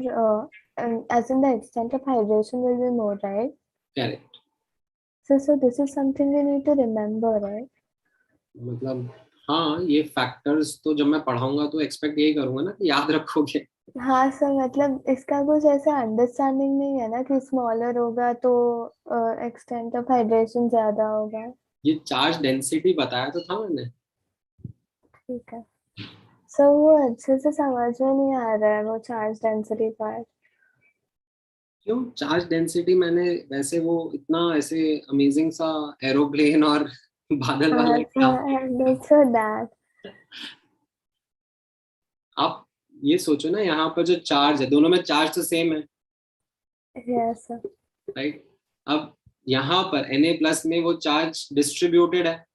as in the extent of hydration will be more, right? correct. So this is something we need to remember, right? मतलब हाँ, ये फैक्टर्स तो जब मैं पढ़ाऊंगा तो एक्सपेक्ट यही करूंगा ना कि याद रखोगे. हाँ सर, मतलब इसका कुछ ऐसा अंडरस्टैंडिंग नहीं है ना कि स्मॉलर होगा तो एक्सटेंट ऑफ हाइड्रेशन ज्यादा होगा. ये चार्ज डेंसिटी बताया तो था मैंने. ठीक है सर, वो अच्छे से समझ में नहीं आ रहा है वो चार्ज डेंसिटी पार्ट. क्यों चार्ज डेंसिटी मैंने वैसे वो इतना ऐसे अमेजिंग सा एरोप्लेन और बादल वाला दैट. आप ये सोचो ना, यहाँ पर जो चार्ज है, दोनों में चार्ज तो सेम है, यस सर. राइट. अब यहाँ पर Na+ में वो चार्ज डिस्ट्रीब्यूटेड है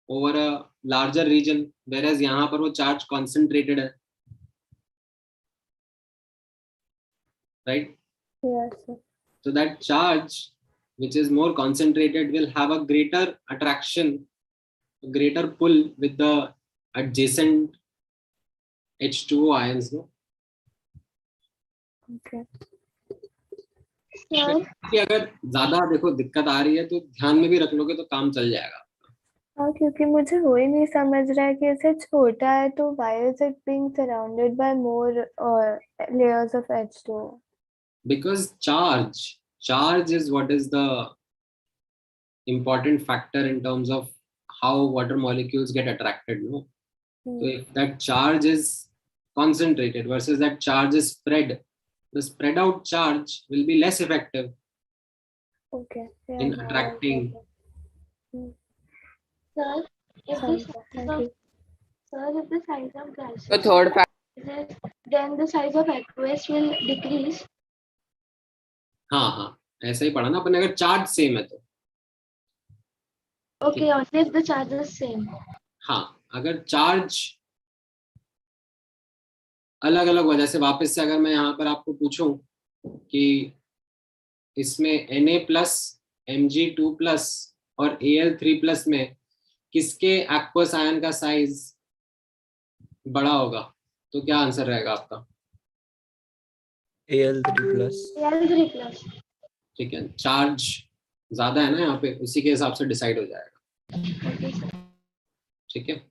over a larger region, whereas यहाँ पर वो चार्ज कॉन्सेंट्रेटेड है, right. Yes sir. So that charge which is more concentrated will have a greater attraction, a greater pull with the adjacent H2O ions, no? Okay. कि अगर ज्यादा देखो दिक्कत आ रही है तो ध्यान में भी रख लोगे तो काम चल जाएगा. हाँ, क्योंकि मुझे वही नहीं समझ रहा है कि ऐसे छोटा है तो why is it being surrounded by more layers of H2O? Because charge is what is the important factor in terms of how water molecules get attracted, no? So if that charge is concentrated versus that charge is spread, the spread out charge will be less effective in attracting. Sir, if the size of gases The third fact. then the size of aqueous will decrease. हाँ, ऐसा ही पढ़ा ना अपन, अगर चार्ज सेम है तो. Okay, only if the charge is same. हाँ, अगर चार्ज अलग अलग वजह से, वापस से अगर मैं यहाँ पर आपको पूछूं कि इसमें Na+, Mg2+ और Al3+ में किसके एक्वस आयन का साइज बड़ा होगा, तो क्या आंसर रहेगा आपका? Al3+. ठीक है, चार्ज ज्यादा है ना यहाँ पे, उसी के हिसाब से डिसाइड हो जाएगा. ठीक है,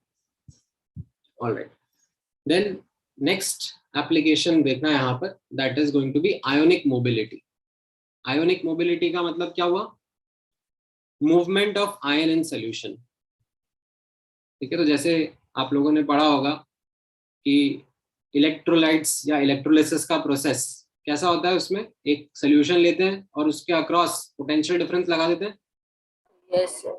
ऑलराइट. देन नेक्स्ट एप्लीकेशन देखना है यहाँ पर, that is going to be ionic mobility. Ionic mobility का मतलब क्या हुआ? Movement of ion in solution. ठीक है, तो जैसे आप लोगों ने पढ़ा होगा कि इलेक्ट्रोलाइट्स या इलेक्ट्रोलिसिस का प्रोसेस कैसा होता है, उसमें एक सोल्यूशन लेते हैं और उसके अक्रॉस पोटेंशियल डिफरेंस लगा देते हैं. Yes, sir.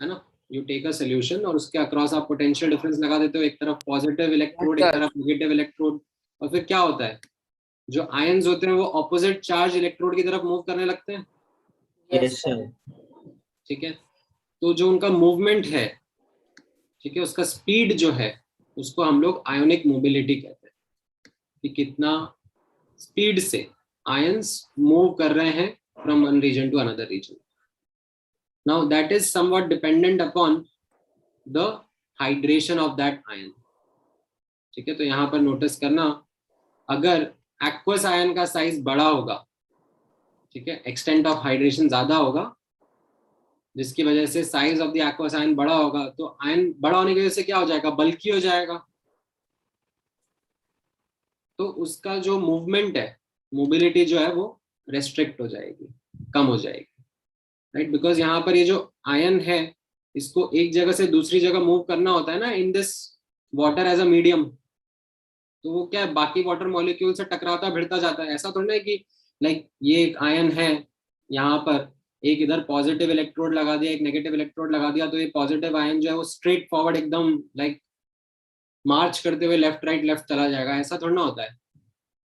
है ना, यू टेक अ सोल्यूशन और उसके अक्रॉस आप पोटेंशियल डिफरेंस लगा देते हो, एक तरफ पॉजिटिव इलेक्ट्रोड, एक तरफ नेगेटिव इलेक्ट्रोड, और फिर क्या होता है, जो आयंस होते हैं वो ऑपोजिट चार्ज इलेक्ट्रोड की तरफ मूव करने लगते हैं. Yes sir. ठीक है, तो जो उनका मूवमेंट है, ठीक है, उसका स्पीड जो है उसको हम लोग आयोनिक मोबिलिटी कहते हैं, कि कितना स्पीड से आयंस मूव कर रहे हैं from one region to another region. Now that is somewhat dependent upon the hydration of that ion. ठीक है, तो यहाँ पर नोटिस करना, अगर एक्वस आयन का साइज बड़ा होगा, ठीक है, एक्सटेंट ऑफ हाइड्रेशन ज्यादा होगा, जिसकी वजह से size of the aqueous ion बड़ा होगा, तो आयन बड़ा होने की वजह से क्या हो जाएगा, बल्की हो जाएगा, तो उसका जो मूवमेंट है, मोबिलिटी जो है वो रेस्ट्रिक्ट हो जाएगी, कम हो जाएगी, राइट. बिकॉज यहाँ पर ये जो आयन है इसको एक जगह से दूसरी जगह मूव करना होता है ना, in this water as a medium, तो वो क्या है, बाकी वाटर मॉलिक्यूल से टकराता भिड़ता जाता है. ऐसा थोड़ा है कि लाइक ये एक आयन है, यहाँ पर एक इधर पॉजिटिव इलेक्ट्रोड लगा दिया, एक नेगेटिव इलेक्ट्रोड लगा दिया, तो ये पॉजिटिव आयन जो है वो स्ट्रेट फॉरवर्ड एकदम लाइक मार्च करते हुए लेफ्ट राइट लेफ्ट चला जाएगा, ऐसा थोड़ा ना होता है.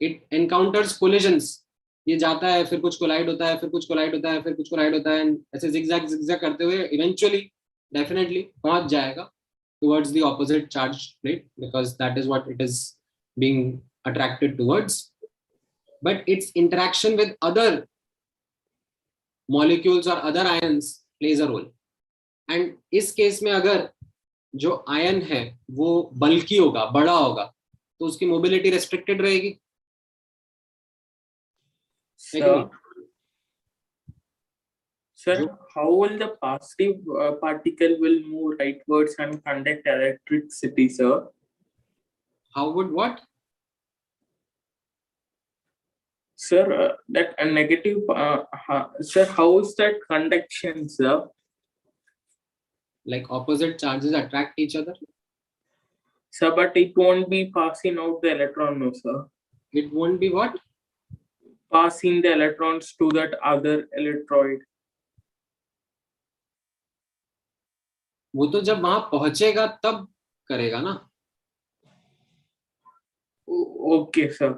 इट एनकाउंटर्स कोलिजन्स, ये जाता है, फिर कुछ कोलाइड होता है, फिर कुछ कोलाइड होता है, फिर कुछ कोलाइड होता है, ऐसे जिगजैग करते हुए इवेंचुअली डेफिनेटली पहुंच जाएगा towards the opposite charge plate, because that is what it is being attracted towards. But it's interaction with other molecules or other ions plays a role. And इस केस में अगर जो आयन है वो बल्की होगा, बड़ा होगा, तो उसकी मोबिलिटी रेस्ट्रिक्टेड रहेगी. Sir, how will the positive particle will move rightwards and conduct electricity, sir? How would what? Sir, that a negative, sir, how is that conduction, sir? Like opposite charges attract each other? Sir, but it won't be passing out the electron, no, sir. It won't be what? Passing the electrons to that other electroid. वो तो जब वहां पहुंचेगा तब करेगा ना. Okay, sir.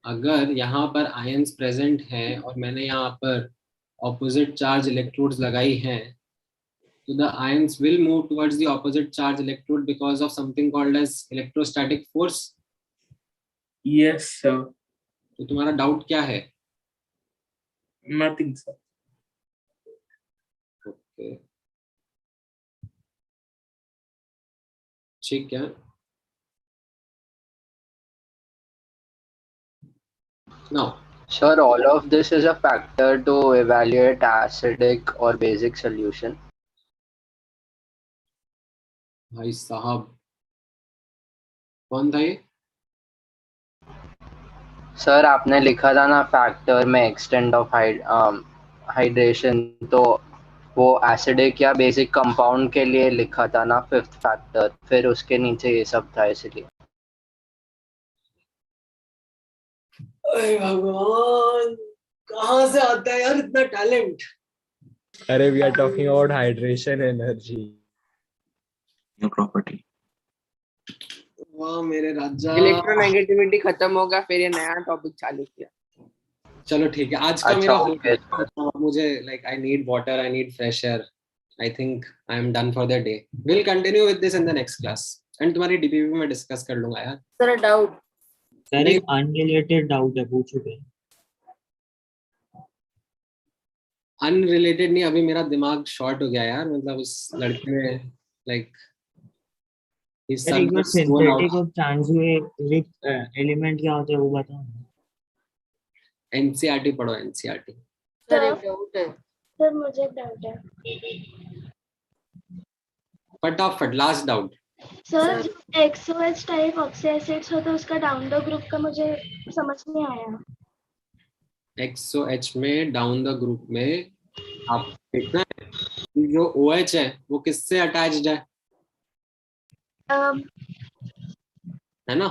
अगर यहाँ पर आयंस प्रेजेंट हैं और मैंने यहाँ पर ऑपोजिट चार्ज इलेक्ट्रोड्स लगाई हैं, तो the ions will move towards the opposite charge electrode because of something called as electrostatic force. Yes, sir. तो तुम्हारा डाउट क्या है? Nothing, sir. ओके, ठीक है. Now, Sir, all of this is a factor to evaluate acidic or basic solution. भाई साहब, कौन था ये? सर आपने लिखा था ना फैक्टर में एक्सटेंट ऑफ हाइड्रेशन, तो वो एसिडिक या बेसिक कंपाउंड के लिए लिखा था ना फिफ्थ फैक्टर, फिर उसके नीचे ये सब था इसलिए. अरे भगवान, कहाँ से आता है यार इतना टैलेंट? अरे we are talking about hydration energy. New property. वाह मेरे राजा. इलेक्ट्रोनेगेटिविटी खत्म होगा, फिर ये नया टॉपिक चालू किया. चलो ठीक है, आज का मेरा मुझे like I need water, I need fresh air. I think I am done for the day. Will continue with this in the next class. And तुम्हारी डीपीपी में डिस्कस कर लूंगा यार. Sir doubt. सर एक अनरिलेटेड डाउट है, पूछो. अनरिलेटेड नहीं, अभी मेरा दिमाग शॉर्ट हो गया यार. मतलब उस लड़के ने लाइक सिंथेटिक और ट्रांजिट एलिमेंट क्या होता है वो बताओ. एनसीईआरटी पढ़ो, एनसीईआरटी. सर एक डाउट है. सर मुझे एक डाउट है. फटाफट last doubt. Sir XOH type oxy acids होता है, उसका डाउन द ग्रुप का मुझे समझ नहीं आया. XOH में डाउन द ग्रुप में आप देखना है जो OH है वो किससे अटैच्ड है, है ना?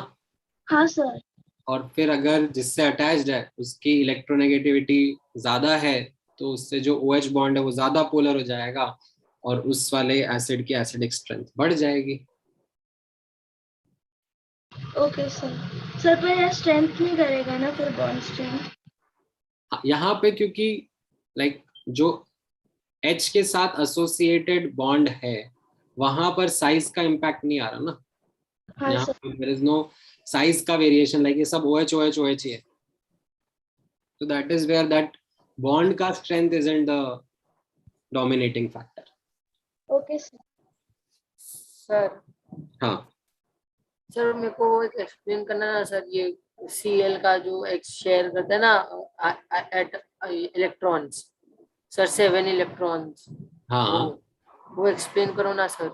हाँ सर. और फिर अगर जिससे अटैच्ड है उसकी इलेक्ट्रोनेगेटिविटी ज्यादा है तो उससे जो OH बॉन्ड है वो ज्यादा पोलर हो जाएगा और उस वाले एसिड की एसिडिक स्ट्रेंथ बढ़ जाएगी. Okay sir. सर पर यह स्ट्रेंथ नहीं करेगा ना फिर बॉन्ड स्ट्रेंथ? यहाँ पे क्योंकि लाइक जो H के साथ एसोसिएटेड बॉन्ड है वहां पर साइज का इम्पैक्ट नहीं आ रहा ना. हाँ, यहाँ पे देयर इज नो साइज का वेरिएशन. लाइक ये सब OH OH OH ही है. तो that is where that bond का strength isn't the dominating factor. Okay sir. Sir हाँ सर मेरे को एक एक्सप्लेन करना ना सर. ये Cl का जो X शेयर करता है ना एट इलेक्ट्रॉन्स, सर 7 इलेक्ट्रॉन्स. हाँ वो एक्सप्लेन करो ना सर.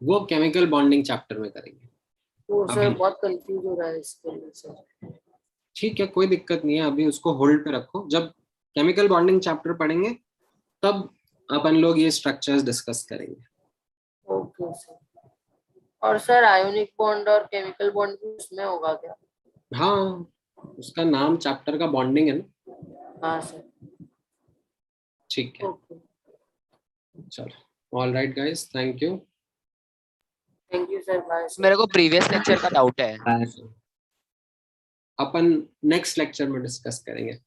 वो केमिकल बॉन्डिंग चैप्टर में करेंगे. तो सर बहुत कंफ्यूज हो रहा है इसके लिए सर. ठीक है, कोई दिक्कत नहीं है, अभी उसको होल्ड पे रखो. जब केमिकल बॉन्डिंग चैप्टर पढ़ेंगे तब अपन लोग ये स्ट्रक्चर्स डिस्कस करेंगे. Okay sir. और सर आयोनिक बॉन्ड और केमिकल बॉन्ड उसमें होगा क्या? हाँ, उसका नाम चैप्टर का बॉन्डिंग है ना. हाँ सर. ठीक है, चलो. All right guys, thank you. Thank you sir. Bye. मेरे को प्रीवियस लेक्चर का डाउट है. अपन नेक्स्ट लेक्चर में डिस्कस करेंगे.